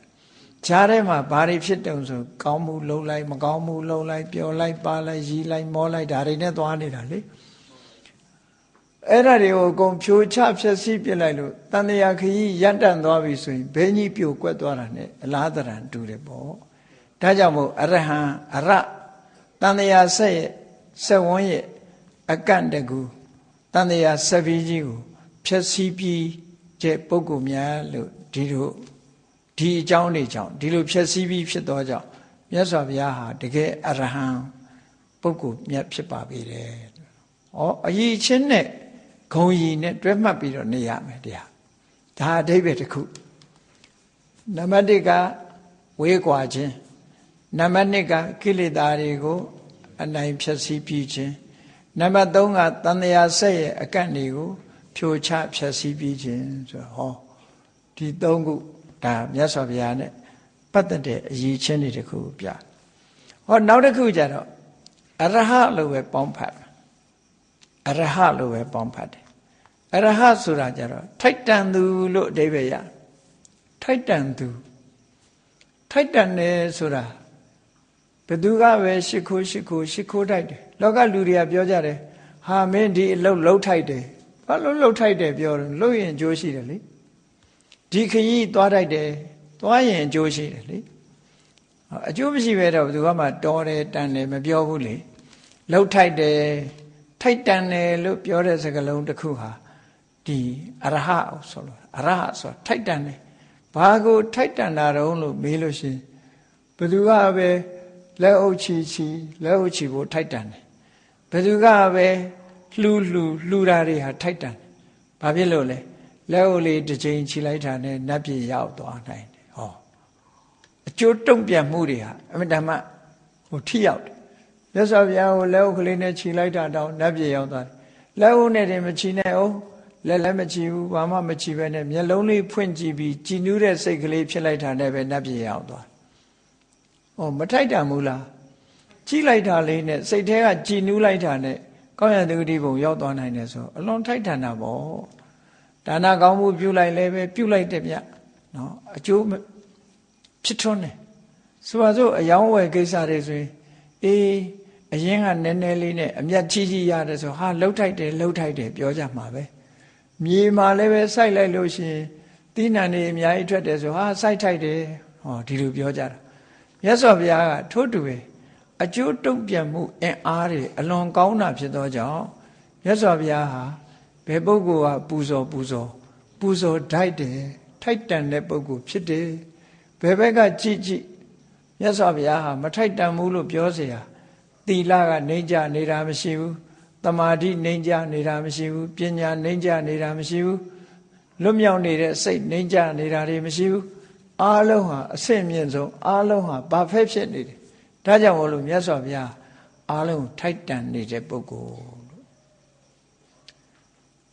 ဈာထဲမှာဘာတွေဖြစ်တုံဆိုကောင်းမှုလုံးလိုက်မကောင်းမှုလုံးလိုက်ပျော်လိုက်ပါလိုက်ရီလိုက်မောလိုက်ဒါတွေနဲ့သွားနေတာလေအဲ့ဒါတွေကိုအကုန်ဖြိုချဖျက်ဆီးပြလိုက်လို့တန်တရားခရီးရပ်တန့်သွားပြီဆိုရင်ဘိန်းကြီးပြိုကွက်သွားတာနဲ့အလားတရံတူတယ်ပေါ့ဒါကြောင့်မို့အရဟံအရတန်တရားဆက်ရဲ့ဆက်ဝန်းရဲ့အကန့်တကူတန်တရားဆက်ပြီးကြီးကိုဖျက်ဆီးပြီးတဲ့ပုဂ္ဂိုလ်များလို့ဒီလိုဒီအကြောင်းတွေကြောင့်ဒီလိုဖြည့်ဆည်းပြီးဖြစ်သောကြောင့် မြတ်စွာဘုရားဟာတကယ်အရဟံပုဂ္ဂိုလ်မြတ်ဖြစ်ပါပြီတဲ့။အရေးချင်းနဲ့ဂုံရီနဲ့တွဲမှတ်ပြီးတော့နေရမယ်တရား။ဒါအဓိပ္ပာယ်တစ်ခု။နံပါတ်1ကဝေးကွာခြင်းနံပါတ်2ကကိလေသာတွေကိုအနိုင်ဖြတ်စည်းပြီးခြင်းနံပါတ်3ကတန်ត្រာဆက်ရဲ့အကန့်တွေကိုဖြိုချဖြတ်စည်းပြီးခြင်းဆိုတော့ဒီ3ခုဒါမြတ်စွာဘုရားနဲ့ပတ်သက်တဲ့အရေးချင်းတွေတခုပြနောက်တစ်ခုကျတော့အရဟလို့ပဲပေါင်းဖတ်အရဟလို့ပဲပေါင်းဖတ်တယ်အရဟဆိုတာကျတော့ထိုက်တန်သူလို့အဓိပ္ပာယ်ရထိုက်တန်သူထိုက်တန်တယ်ဆိုတာဘယ်သူကပဲရှ िख ိုးထိုက်တယ်လောကလူတွေကပြောကြတယ်ဟာမင်းဒီအလုပ်လှုပ်ထိုက်တယ်ဘာလို့လှုပ်ထိုက်တယ်ပြောတယ်လှုပ်ရင်အကျိုးရှိတယ်လေဒီခရီးသွားထိုက်တယ်သွားရင်အကျိုးရှိတယ်လေအကျိုးမရှိပဲတော့ဘယ်သူမှတော်တယ်တန်တယ်မပြောဘူးလေလှုပ်ထိုက်တယ်ထိုက်တန်တယ်လို့ပြောတဲ့စကားလုံးတစ်ခုဟာဒီအရဟဆိုလို့အရဟဆိုထိုက်တန်တယ်ဘာကိုထိုက်တန်တာတုံးလို့မေးလို့ရှိရင်ဘယ်သူကပဲလက်အုပ်ချီဖို့ထိုက်တန်တယ်ဘယ်သူကပဲလှူတာတွေဟာထိုက်တန်တယ်ဘာဖြစ်လို့လဲလက်အုပ်လေးတစ်ချိန်ချီလိုက်တာနဲ့နတ်ပြည်ရောက်သွားနိုင်တယ်အကျိုးတုံ့ပြန်မှုတွေဟာအမှန်တမ်းထိရောက်တယ်မြတ်စွာဘုရားကိုလက်အုပ်ကလေးနဲ့ချီလိုက်တာတောင်နတ်ပြည်ရောက်သွားတယ်လက်အုပ်နဲ့တင်မချီနဲ့အောင်လက်လည်းမချီဘူးဘာမှမချီပဲနဲ့မျက်လုံးလေးဖွင့်ကြည့်ပြီးကြည်နူးတဲ့စိတ်ကလေးဖြစ်လိုက်တာနဲ့ပဲနတ်ပြည်ရောက်သွားမထိုက်တန်ဘူးလားကြည့်လိုက်တာလေးနဲ့စိတ်ထဲကကြည်နူးလိုက်တာနဲ့ကောင်းရသူတိဘုံရောက်သွားနိုင်တယ်ဆိုအလွန်ထိုက်တန်တာပေါ့ဒါနကောင်းမှုပြုလိုက်လည်းပဲပြုလိုက်တယ်ဗျနော်အကျိုးဖြစ်ထွန်းတယ်ဆိုပါစို့အယောင်းဝယ်ကိစ္စတွေဆိုရင်အရင်ကနည်းနည်းလေးနဲ့အမျက်ကြီးရတယ်ဆိုဟာလှုပ်ထိုက်တယ်ပြောကြမှာပဲမြေမှာလည်းပဲစိုက်လိုက်လို့ရှိရင်သီးနှံတွေအများကြီးထွက်တယ်ဆိုဟာစိုက်ထိုက်တယ်ဒီလိုပြောကြတာမြတ်စွာဘုရားကထို့တူပဲအကျိုးတုံ့ပြန်မှုအင်အားတွေအလွန်ကောင်းတာဖြစ်သောကြောင့်မြတ်စွာဘုရားဟာဘယ်ပုဂ္ဂိုလ်ကပူဇော်ထိုက်တယ်ထိုက်တန်တဲ့ပုဂ္ဂိုလ်ဖြစ်တယ်ဘယ်ဘက်ကကြည့်မြတ်စွာဘုရားဟာမထိုက်တန်ဘူးလို့ပြောเสียသီလကနေကြနေတာမရှိဘူးသမာဓိနေကြနေတာမရှိဘူးပညာနေကြနေတာမရှိဘူးလွတ်မြောက်နေတဲ့စိတ်နေကြနေတာတွေမရှိဘူးအားလုံးဟာအဆင့်မြင့်ဆုံးအားလုံးဟာဘာဖက်ဖြစ်နေတယ်ဒါကြောင့်မို့လို့မြတ်စွာဘုရားအားလုံးထိုက်တန်နေတဲ့ပုဂ္ဂိုလ်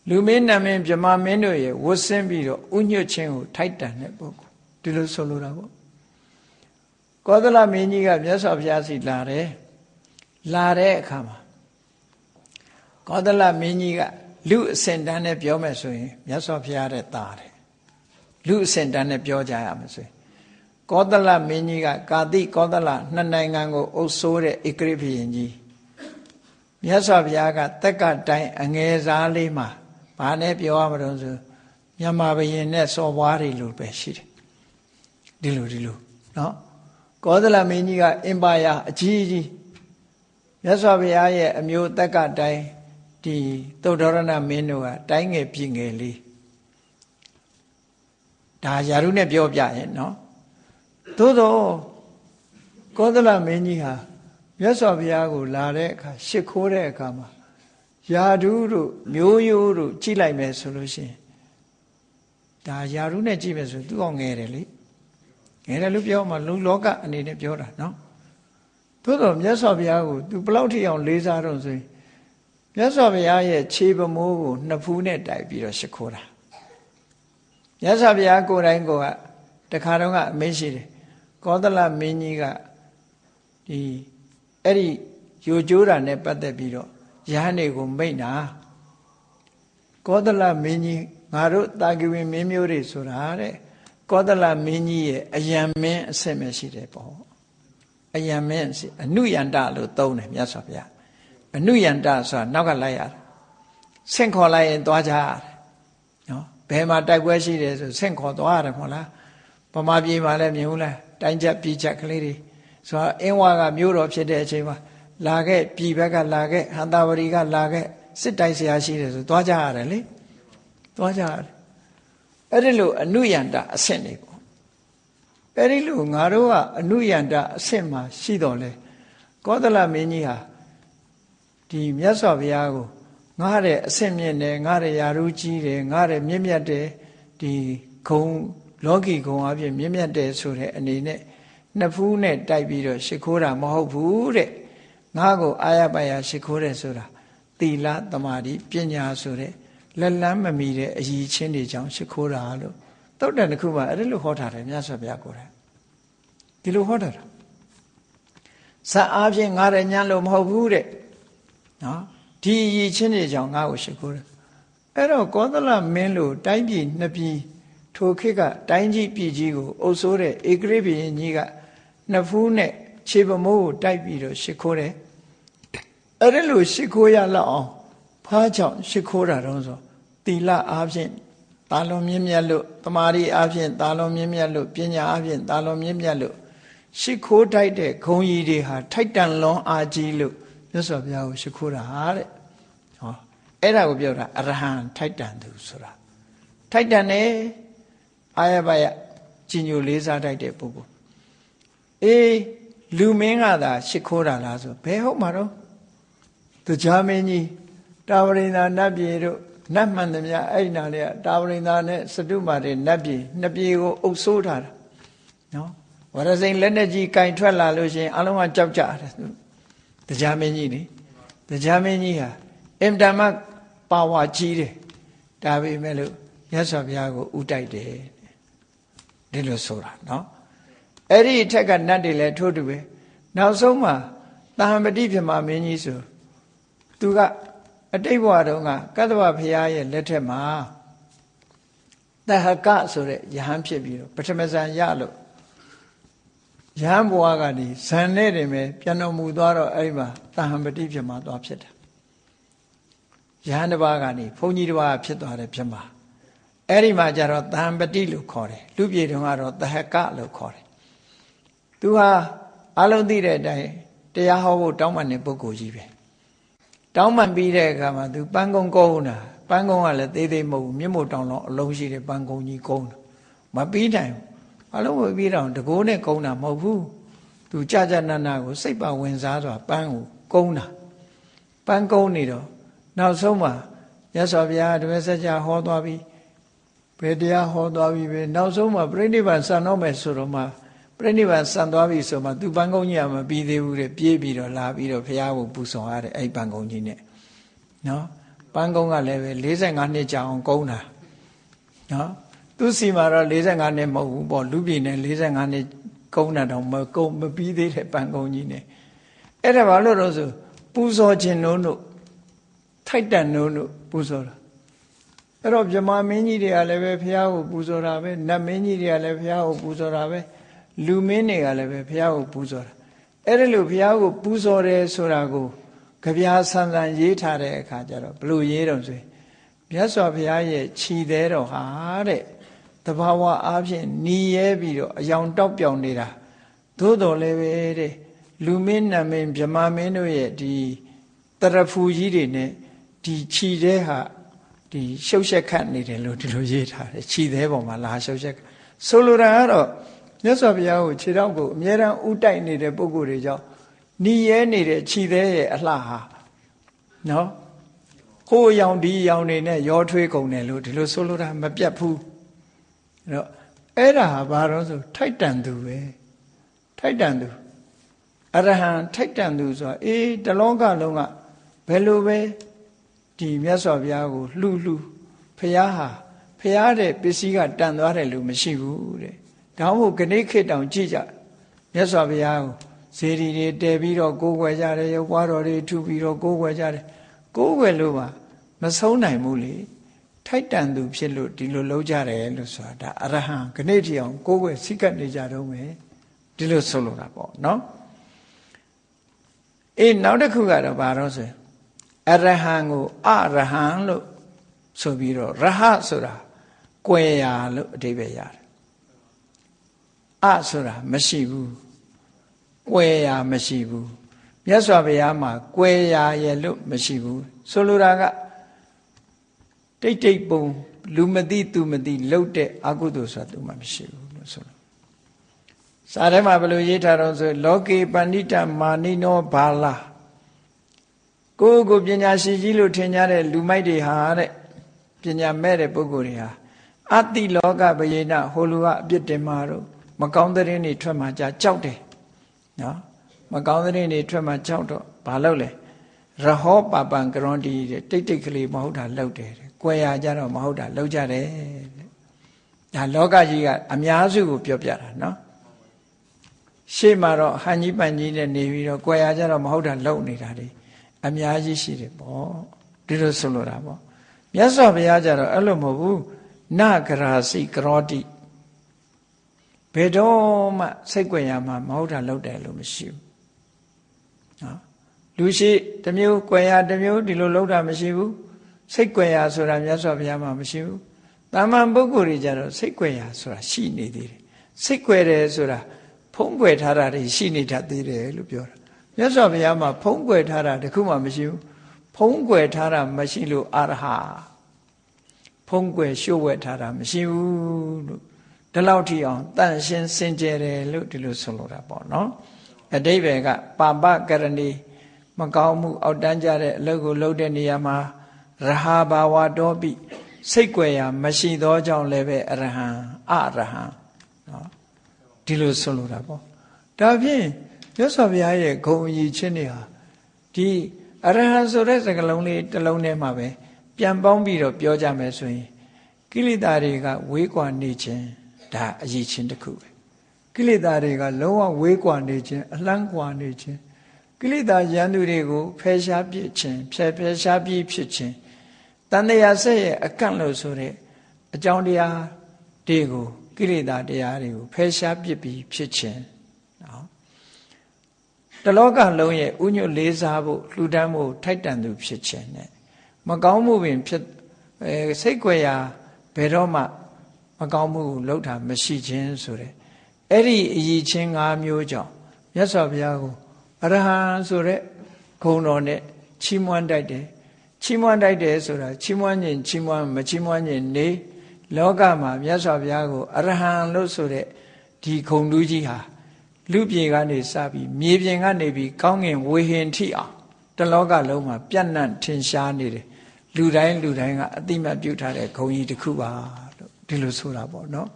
လူမင်းနာမင်းဗြဟ္မာမင်းတို့ရဲ့ဝတ်ဆင်းပြီးတော့ဥညွတ်ခြင်းကိုထိုက်တန်တဲ့ပုဂ္ဂိုလ်ဒီလိုဆိုလိုတာပေါ့ကောသလမင်းကြီးကမြတ်စွာဘုရားစီလာတဲ့အခါမှာကောသလမင်းကြီးကလူအစင်တန်းနဲ့ပြောမယ်ဆိုရင်မြတ်စွာဘုရားတဲ့တာတယ်လူအစင်တန်းနဲ့ပြောကြရမယ်ဆိုရင်ကောသလမင်းကြီးကကာတိကောသလနှစ်နိုင်ငံကိုအုပ်စိုးတဲ့ဧကရိဘုရင်ကြီးမြတ်စွာဘုရားကတက်ကတိုင်းအငယ်စားလေးမှာဘာနဲ့ပြောရမလို့ဆိုမြန်မာဘုရင်နဲ့စော်ဘွားတွေလို့ပဲရှိတယ်ဒီလိုနော်ကောသလမင်းကြီးကအင်ပါယာအကြီးမြတ်စွာဘုရားရဲ့အမျိုးတက်ကတိုင်းဒီသုဒ္ဓရဏမင်းတို့ကတိုင်းငယ်ပြည်ငယ်လေးဒါယာရုနဲ့ပြောပြရင်နော်သို့တော့ကောသလမင်းကြီးဟာမြတ်စွာဘုရားကိုလာတဲ့အခါရှ िख ိုးတဲ့အခါမှာယာရုတို့မျိုးရိုးတို့ကြည့်လိုက်မယ်ဆိုလို့ရှိရင်ဒါယာရုနဲ့ကြည့်မယ်ဆိုသူ့အောင်ငယ်တယ်လေငယ်တယ်လို့ပြောမှလူလောကအနေနဲ့ပြောတာနော်သို့တော့မြတ်စွာဘုရားကိုသူဘလောက်ထိအောင်လေးစားတော့ဆိုရင်မြတ်စွာဘုရားရဲ့ခြေပမိုးကိုနှစ်ဖူးနဲ့တိုက်ပြီးတော့ရှ िख ိုးတာမြတ်စွာဘုရားကိုယ်တိုင်ကတခါတော့ကအမင်းရှိတယ်ကောသလမင်းကြီးကအဲ့ဒီယိုကျိုးတာနဲ့ပတ်သက်ပြီးတော့ယဟန်တွေကိုမိန့်တာကောသလမင်းကြီးငါတို့တာဂိဝင်မင်းမျိုးတွေဆိုတာတဲ့ကောသလမင်းကြီးရဲ့အယံမင်းအစစ်မရှိတယ်ပေါ့အယံမင်းအနုယန္တလို့သုံးတယ်မြတ်စွာဘုရားအနုယန္တဆိုတာနောက်ကလိုက်ရတယ်ဆင့်ခေါ်လိုက်ရင်သွားကြရတယ်နော်ဘယ်မှာတိုက်ပွဲရှိတယ်ဆိုဆင့်ခေါ်သွားရတယ်မဟုတ်လားဗမာပြည်မှာလည်းမြင်ဘူးလားတိုင်းချက်ပြည်ချက်ကလေးတွေဆိုတော့အင်းဝါကမြို့တော်ဖြစ်တဲ့အချိန်မှာလာခဲ့ပြည်ဘက်ကလာခဲ့ဟန္တာဝရီကလာခဲ့စစ်တိုက်ဆရာရှိတယ်ဆိုသွားကြရတယ်လေသွားကြရတယ်အဲ့ဒီလိုအနုယန္တအဆင့်တွေပေါ့ အဲ့ဒီလိုငါတို့ကအနုယန္တအဆင့်မှာရှိတော်လဲကောသလမင်းကြီးဟာဒီမြတ်စွာဘုရားကိုငါတဲ့အဆင့်မြင့်တယ်ငါတဲ့ယာရုကြီးတယ်ငါတဲ့မြင့်မြတ်တယ်ဒီဂုံလောကီဂုံအပြင်မြင့်မြတ်တယ်ဆိုတဲ့အနေနဲ့နှစ်ဖူးနဲ့တိုက်ပြီးတော့ရှ िख ိုးတာမဟုတ်ဘူးတဲ့ငါကိုအာရပါရရှ िख ိုးတယ်ဆိုတာသီလသမာဓိပညာဆိုတဲ့လက်လန်းမမီတဲ့အရည်ချင်းတွေကြောင့်ရှ िख ိုးတာလို့သုတ်တန်တစ်ခုမှအဲ့လိုဟောထားတယ်မြတ်စွာဘုရားကိုယ်တိုင်ဒီလိုဟောတာဇာအားဖြင့်ငါရဲ့ညံလို့မဟုတ်ဘူးတဲ့နော်ဒီအရည်ချင်းတွေကြောင့်ငါ့ကိုရှ िख ိုးတယ်အဲ့တော့ကောသလမင်းလို့တိုင်းပြည်နှစ်ပြည်ထိုခေတ်ကတိုင်းကြီးပြည်ကြီးကိုအုပ်စိုးတဲ့ဧကရာဇ်ဘုရင်ကြီးကနှစ်ဖူးနဲ့ခြေပမိုးကိုတိုက်ပြီးတော့ရှ िख ိုးတယ်အဲ့ဒီလိုရှ िख ိုးရလောက်အောင်ဖားကြောင့်ရှ िख ိုးတာတော့ဆိုသီလအားဖြင့်တာလွန်မြင့်မြတ်လို့တမာရီအားဖြင့်တာလွန်မြင့်မြတ်လို့ပညာအားဖြင့်တာလွန်မြင့်မြတ်လို့ရှ िख ိုးတိုက်တဲ့ဂုံကြီးတွေဟာထိုက်တန်လွန်အားကြီးလို့မြတ်စွာဘုရားကိုရှ िख ိုးတာတဲ့ဟောအဲ့ဒါကိုပြောတာအရဟံထိုက်တန်သူဆိုတာထိုက်တန်တယ်အာရပါယကြီးညိုလေးစားတိုက်တဲ့ပုဂ္ဂိုလ်အေးလူမင်းကသာရှ िख ိုးတာလားဆိုဘယ်ဟုတ်မှာတော့တရားမင်းကြီးတာဝရိန္ဒာနတ်ပြည်တို့နတ်မှန်သမျှအဲ့နာလေးကတာဝရိန္ဒာနဲ့စတုမာတွေနတ်ပြည်နှစ်ပြည်ကိုအုပ်စိုးထားတာနော်ဝရစိန်လက်နဲ့ကြီးကင်ထွက်လာလို့ရှိရင်အလုံးကကြောက်ကြတယ်တရားမင်းကြီးလေတရားမင်းကြီးဟာအင်တမပါဝါကြီးတယ်ဒါပေမဲ့လို့မြတ်စွာဘုရားကိုဥတိုက်တယ်ဒီလိုဆိုတာနော်အဲ့ဒီအထက်ကနတ်တွေလည်းထို့တူပဲနောက်ဆုံးမှာတဟံပတိပြမမင်းကြီးဆိုသူကအတိတ်ဘဝတုန်းကကတ္တဝဘုရားရဲ့လက်ထက်မှာတဟကဆိုတဲ့ယဟန်ဖြစ်ပြီးတော့ပထမဇန်ရလို့ယဟန်ဘဝကနေဇန်နဲ့တင်ပဲပြန်တော်မူသွားတော့အဲ့ဒီမှာတဟံပတိပြမသွားဖြစ်တယ်ယဟန်တစ်ပါးကနေဘုန်းကြီးတစ်ပါးဖြစ်သွားတယ်ပြမအဲ့ဒီမှာကျတော့တဟံပတိလို့ခေါ်တယ်လူပြေတုန်းကတော့တဟကလို့ခေါ်တယ်သူဟာအလုံးသိတဲ့အတိုင်းတရားဟောဖို့တောင်းပန်တဲ့ပုဂ္ဂိုလ်ကြီးပဲတောင်းပန်ပြီးတဲ့အခါမှာသူပန်းကုန်းကုန်းတာပန်းကုန်းကလည်းသေးသေးမဟုတ်ဘူးမြင့်မို့တောင်တော့အလုံးရှိတဲ့ပန်းကုန်းကြီးကုန်းတာမပြီးနိုင်ဘူးအလုံးမပြီးတော့တကိုးနဲ့ကုန်းတာမဟုတ်ဘူးသူကြကြနနကိုစိတ်ပါဝင်စားစွာပန်းကိုကုန်းတာပန်းကုန်းနေတော့နောက်ဆုံးမှာမြတ်စွာဘုရားဓမ္မစကြာဟောသွားပြီးဘယ်တရားဟောသွားပြီးပဲနောက်ဆုံးမှာပြိဋိဘံစံတော့မယ်ဆိုတော့မှပြိဋိဘံစံသွားပြီဆိုမှသူပန်းကုန်းကြီးကမပြီးသေးဘူးတဲ့ပြေးပြီးတော့လာပြီးတော့ဘုရားကိုပူဇော်ရတယ်အဲ့ပန်းကုန်းကြီးနဲ့နော်ပန်းကုန်းကလည်းပဲ45နှစ်ကြာအောင်ကုန်းတာနော်သူစီမှာတော့45နှစ်မဟုတ်ဘူးပေါ့လူပြည်နဲ့45နှစ်ကုန်းတာတော့မပြီးသေးတဲ့ပန်းကုန်းကြီးနဲ့အဲ့ဒါဘာလို့တော့ဆိုပူဇော်ခြင်းတို့ထိုက်တန်တို့ပူဇော်တာအဲ့တော့ဗြဟ္မာမင်းကြီးတွေကလည်းပဲဘုရားကိုပူဇော်တာပဲနတ်မင်းကြီးတွေကလည်းဘုရားကိုပူဇော်တာပဲလူမင်းတွေကလည်းပဲဘုရားကိုပူဇော်တာအဲ့ဒါလို့ဘုရားကိုပူဇော်တယ်ဆိုတာကိုကြပြာဆန်ဆန်ရေးထားတဲ့အခါကျတော့ဘလို့ရေးတော့ဆိုရင်မြတ်စွာဘုရားရဲ့ခြိသေးတော်ဟာတဲ့တဘာဝအားဖြင့်နီးရဲပြီးတော့အယောင်တောက်ပြောင်နေတာသို့တော်လည်းပဲတဲ့လူမင်းနတ်မင်းဗြဟ္မာမင်းတို့ရဲ့ဒီတရဖူကြီးတွေနဲ့ဒီခြိသေးဟာဒီရှုပ်ရှက်ခတ်နေတယ်လို့ဒီလိုရေးထားတယ်ခြိသေးပေါ်မှာလာရှုပ်ရှက်ဆိုလိုတာကတော့မြတ်စွာဘုရားကိုခြေထောက်ကိုအမြဲတမ်းဥတိုက်နေတဲ့ပုဂ္ဂိုလ်တွေကြောင့်နီးရဲနေတဲ့ခြိသေးရဲ့အလှဟာနော်ဟိုရောင်ဒီရောင်နေနဲ့ရောထွေးကုန်တယ်လို့ဒီလိုဆိုလိုတာမပြတ်ဘူးအဲ့တော့အဲ့ဒါဟာဘာလို့ဆိုထိုက်တန်သူပဲထိုက်တန်သူအရဟံထိုက်တန်သူဆိုတာတလောကလုံးကဘယ်လိုပဲဒီမြတ်စွာဘုရားကိုလှူဘုရားဟာဘုရားတဲ့ပစ္စည်းကတန်သွားတယ်လို့မရှိဘူးတဲ့ဒါမှမဟုတ်ခဏခေတ်တောင်ကြည့်ကြမြတ်စွာဘုရားကိုဇေဒီတွေတည်ပြီးတော့ကိုးကွယ်ကြတယ်ရုပ်ပွားတော်တွေထုပြီးတော့ကိုးကွယ်ကြတယ်ကိုးကွယ်လို့ပါမဆုံးနိုင်ဘူးလေထိုက်တန်သူဖြစ်လို့ဒီလိုလုပ်ကြတယ်လို့ဆိုတာဒါအရဟံခဏတိအောင်ကိုးကွယ်စိတ်ကပ်နေကြတော့မယ်ဒီလိုဆိုလိုတာပေါ့နော်နောက်တစ်ခုကတော့ဘာလို့ဆိုအရဟံကိုအရဟံလို့ဆိုပြီးတော့ရဟဆိုတာကွယ်ရာလို့အဓိပ္ပာယ်ရတယ်ဆိုတာမရှိဘူးကွယ်ရာမရှိဘူးမြတ်စွာဘုရားမှာကွယ်ရာရဲ့လို့မရှိဘူးဆိုလိုတာကတိတ်တိတ်ပုံလူမသိသူမသိလှုပ်တဲ့အကုသိုလ်ဆိုတာသူမှမရှိဘူးလို့ဆိုလို့ စာထဲမှာဘယ်လိုရေးထားတော့ဆိုလောကေပဏိတမာနိနောဘာလာကိုပညာရှိကြီးလို့ထင်ကြတဲ့လူမိုက်တွေဟာတဲ့ပညာမဲ့တဲ့ပုဂ္ဂိုလ်တွေဟာအတ္တိလောကဘယေနဟိုလူကအပြစ်တင်မှာတော့မကောင်းတဲ့ရင်တွေထွက်မှကြောက်တယ်နော်မကောင်းတဲ့ရင်တွေထွက်မှကြောက်တော့ဘာလုပ်လဲရဟောပပံကရွန်တီတဲ့တိတ်တိတ်ကလေးမဟုတ်တာလုပ်တယ်တဲ့ကွယ်ရကြတော့မဟုတ်တာလုပ်ကြတယ်တဲ့ဒါလောကကြီးကအများစုကိုပြောပြတာနော်ရှေ့မှာတော့ဟန်ကြီးပန်ကြီးနဲ့နေပြီးတော့ကွယ်ရကြတော့မဟုတ်တာလုပ်နေတာတွေအများကြီးရှိတယ်ပေါ့ဒီလိုဆိုလိုတာပေါ့မြတ်စွာဘုရားကြတော့အဲ့လိုမဟုတ်ဘူးနဂရာစိကရောတိဘယ်တော့မှစိတ်ကြွယ်ရမှာမဟုတ်တာလုပ်တယ်လို့မရှိဘူးနော်လူရှိတစ်မျိုးကြွယ်ရတစ်မျိုးဒီလိုလုပ်တာမရှိဘူးစိတ်ကြွယ်ရဆိုတာမြတ်စွာဘုရားမှာမရှိဘူးတာမန်ပုဂ္ဂိုလ်တွေကြတော့စိတ်ကြွယ်ရဆိုတာရှိနေသေးတယ်စိတ်ကြွယ်တယ်ဆိုတာဖုံးကွယ်ထားတာတွေရှိနေတတ်သေးတယ်လို့ပြောတာမြတ်စွာဘုရားမှာဖုံးကွယ်ထားတာတခုမှမရှိဘူးဖုံးကွယ်ထားတာမရှိလို့အရဟဖုံးကွယ်ရှို့ဝဲထားတာမရှိဘူးလို့ဒီလောက်ထိအောင်တန်ရှင်းစင်ကြယ်တယ်လို့ဒီလိုဆိုလိုတာပေါ့နော်အတိပ္ပယ်ကပါပကရဏီမကောင်းမှုအောက်တန်းကြတဲ့အလုပ်ကိုလုပ်တဲ့နေရာမှာရဟဘာဝတောပိစိတ်ကြွယ်ရာမရှိသောကြောင့်လည်းပဲအရဟံအရဟံနော်ဒီလိုဆိုလိုတာပေါ့ဒါဖြင့်မြတ်စွာဘုရားရဲ့ဂုဏ်အကြီးချင်းတွေဟာဒီအရဟံဆိုတဲ့စကားလုံးလေးတစ်လုံးထဲမှာပဲပြန်ပေါင်းပြီးတော့ပြောကြမယ်ဆိုရင်ကိလေသာတွေကဝေးကွာနေခြင်းဒါအရေးချင်းတစ်ခုပဲကိလေသာတွေကလုံးဝဝေးကွာနေခြင်းအလှမ်းကွာနေခြင်းကိလေသာရန်သူတွေကိုဖယ်ရှားပြစ်ခြင်းဖယ်ရှားပြစ်ဖြစ်ခြင်းတန်တရားဆက်ရဲ့အကန့်လို့ဆိုတဲ့အကြောင်းတရားတွေကိုကိလေသာတရားတွေကိုဖယ်ရှားပြစ်ပြီးဖြစ်ခြင်းနော်တလောကလုံးရဲ့ဥညွတ်လေးစားဖို့လှူဒန်းဖို့ထိုက်တန်သူဖြစ်ခြင်းနဲ့မကောင်းမှုပင်ဖြစ်စိတ်ကြွယ်ရာဘယ်တော့မှမကောင်းမှုကိုလှုပ်တာမရှိခြင်းဆိုတဲ့အဲ့ဒီအရေးချင်း၅မျိုးကြောင့်မြတ်စွာဘုရားကိုအရဟံဆိုတဲ့ဂုဏ်တော်နဲ့ချီးမွမ်းတိုက်တယ်ချီးမွမ်းတိုက်တယ်ဆိုတာချီးမွမ်းခြင်းချီးမွမ်းမချီးမွမ်းခြင်းနေလောကမှာမြတ်စွာဘုရားကိုအရဟံလို့ဆိုတဲ့ဒီဂုဏ်တူးကြီးဟာလူပြေကနေစပြီးမြေပြင်ကနေပြီးကောင်းငင်ဝေဟင်ထိအောင်တလောကလုံးမှာပြန့်နှံ့ထင်ရှားနေတယ်လူတိုင်းကအတိမတ်ပြုထားတဲ့ဂုဏ်ကြီးတစ်ခုပါလို့ဒီလိုဆိုတာပေါ့နော်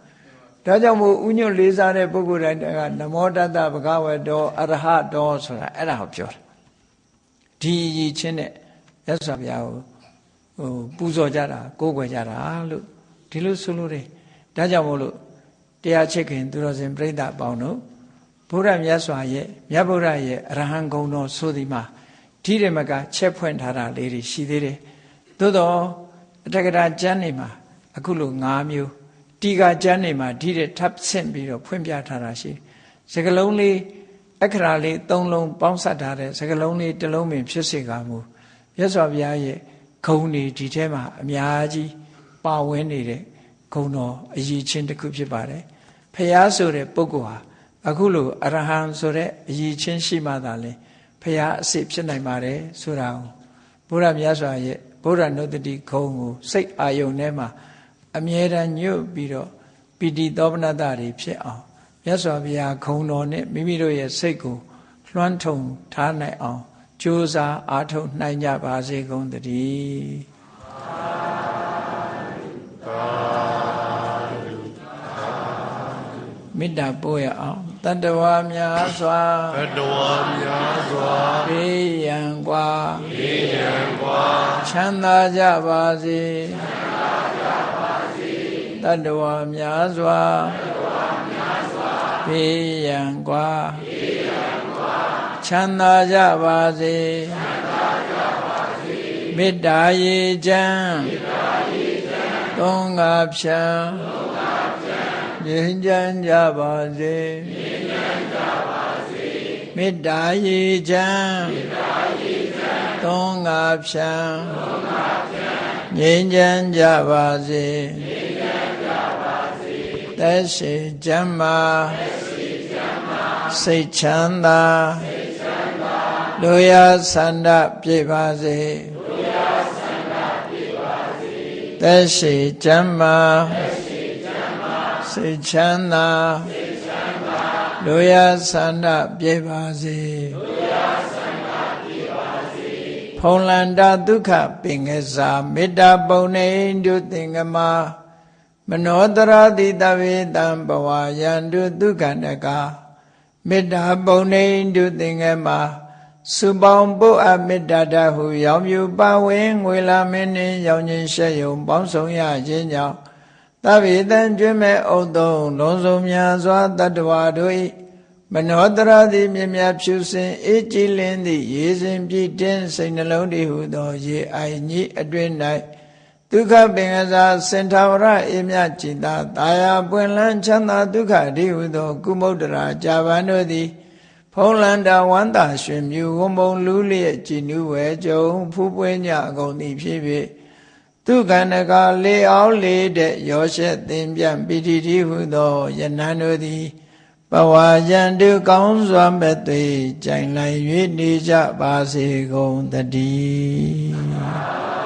ဒါကြောင့်မို့ဥညွတ်လေးစားတဲ့ပုဂ္ဂိုလ်တိုင်းကနမောတတ္တဗုဒ္ဓဝတ္တောအရဟတောဆိုတာအဲ့ဒါကိုပြောတာဒီရည်ချင်းနဲ့မြတ်စွာဘုရားကိုပူဇော်ကြတာကိုးကွယ်ကြတာလို့ဒီလိုဆိုလို့တယ်ဒါကြောင့်မို့လို့တရားချစ်ခင်သူတော်စင်ပြိဿအပေါင်းတို့ဘုရားမြတ်စွာရဲ့မြတ်ဗုဒ္ဓရဲ့အရဟံဂုဏ်တော်ဆိုဒီမှာဒီရမကချက်ဖွင့်ထားတာလေးတွေရှိသေးတယ်သို့တော့အတက္ကရာကျမ်းနေမှာအခုလို၅မျိုးတီကာကျမ်းနေမှာဒီတဲ့ထပ်ဆင့်ပြီးတော့ဖွင့်ပြထားတာရှိစကလုံးလေးအခရာလေး၃လုံးပေါင်းစပ်ထားတဲ့စကလုံးလေးတစ်လုံးပင်ဖြစ်စေကမူမြတ်စွာဘုရားရဲ့ဂုဏ်တွေဒီထဲမှာအများကြီးပါဝင်နေတဲ့ဂုဏ်တော်အရေးချင်းတစ်ခုဖြစ်ပါတယ်ဖျားဆိုတဲ့ပုဂ္ဂိုလ်ဟာအခုလိုအရဟံဆိုတဲ့အရေးချင်းရှိမှသာလေဖျားအစစ်ဖြစ်နိုင်ပါတယ်ဆိုတာကိုဘုရားမြတ်စွာရဲ့ဘုရားနုတ္တိဂုဏ်ကိုစိတ်အာယုန်ထဲမှာအမြဲတမ်းညွတ်ပြီးတော့ပီတိသောပနတ္တတွေဖြစ်အောင်မြတ်စွာဘုရားဂုဏ်တော်နဲ့မိမိတို့ရဲ့စိတ်ကိုလွှမ်းထုံထားနိုင်အောင်ကြိုးစားအားထုတ်နိုင်ကြပါစေကုန်သတည်းမေတ္တာပို့ရအောင်တတ္တဝါများစွာတတ္တဝါများစွာဘေးရန်กว่าချမ်းသာကြပါစေတတ္တဝါများစွာဘေးရန်กว่าချမ်းသာကြပါစေမေတ္တာရေချမ်းသုံးငါဖြံငြိမ်းချမ်းကြပါစေမေတ္တာရေချမ်းသုံးငါဖြံငြိမ်းချမ်းကြပါစေသက်ရှိချမ်းသာစိတ်ချမ်းသာလူရဆန္ဒပြည့်ပါစေသက်ရှိချမ်းသာစိတ်ချမ်းသာ လိုရာဆန္ဒပြည့်ပါစေဖုံလန္တာဒုက္ခပင်ကစားမေတ္တာပုံနေတုသင်္ကမမနောတရာတိတဝေတံဘဝယန္တုဒုက္ခနကမေတ္တာပုံနေတုသင်္ကမစုပေါင်းပုအပ်မေတ္တာတဟုရောင်မြူပါဝင်ငွေလာမင်းနှင့်ရောင်ခြင်းရှက်ယုံပေါင်းဆောင်ရခြင်းကြောင့်သဗ္ဗေတံကျွမ်းမဲ့ဥဒ္ဒုံလုံးစုံများစွာတတ္တဝါတို့၏မနောတရာတိမြမြဖြူစင်အေးကြည်လင်းသည့်ရေစဉ်ပြည့်တင်းစိတ်နှလုံးတည်ဟုသောရေအိုင်ကြီးအတွင်၌ဒုက္ခပင်ကစားစင်ထာဝရအေးမြจิตာတာယာပွင့်လန်းချမ်းသာဒုက္ခတိဟုသောကုမုဒ္ဒရာဇာဗန်တို့သည်ဖုံးလန္တာဝန္တာရွှင်မြူဝုံမုံလူလျက်ကြည်နူးဝဲကြုံဖူးပွင့်ကြအကုန်သည်ဖြစ်၍ဒုက္ခနကလေအောင်လေတဲ့ရောရှက်သင်ပြန့်ပိဋိတိဟုသောယနန်တို့သည်ဘဝယံတုကောင်းစွာမဲ့သွေကြိုင်လိုက်၍နေကြပါစေကုန်တည်း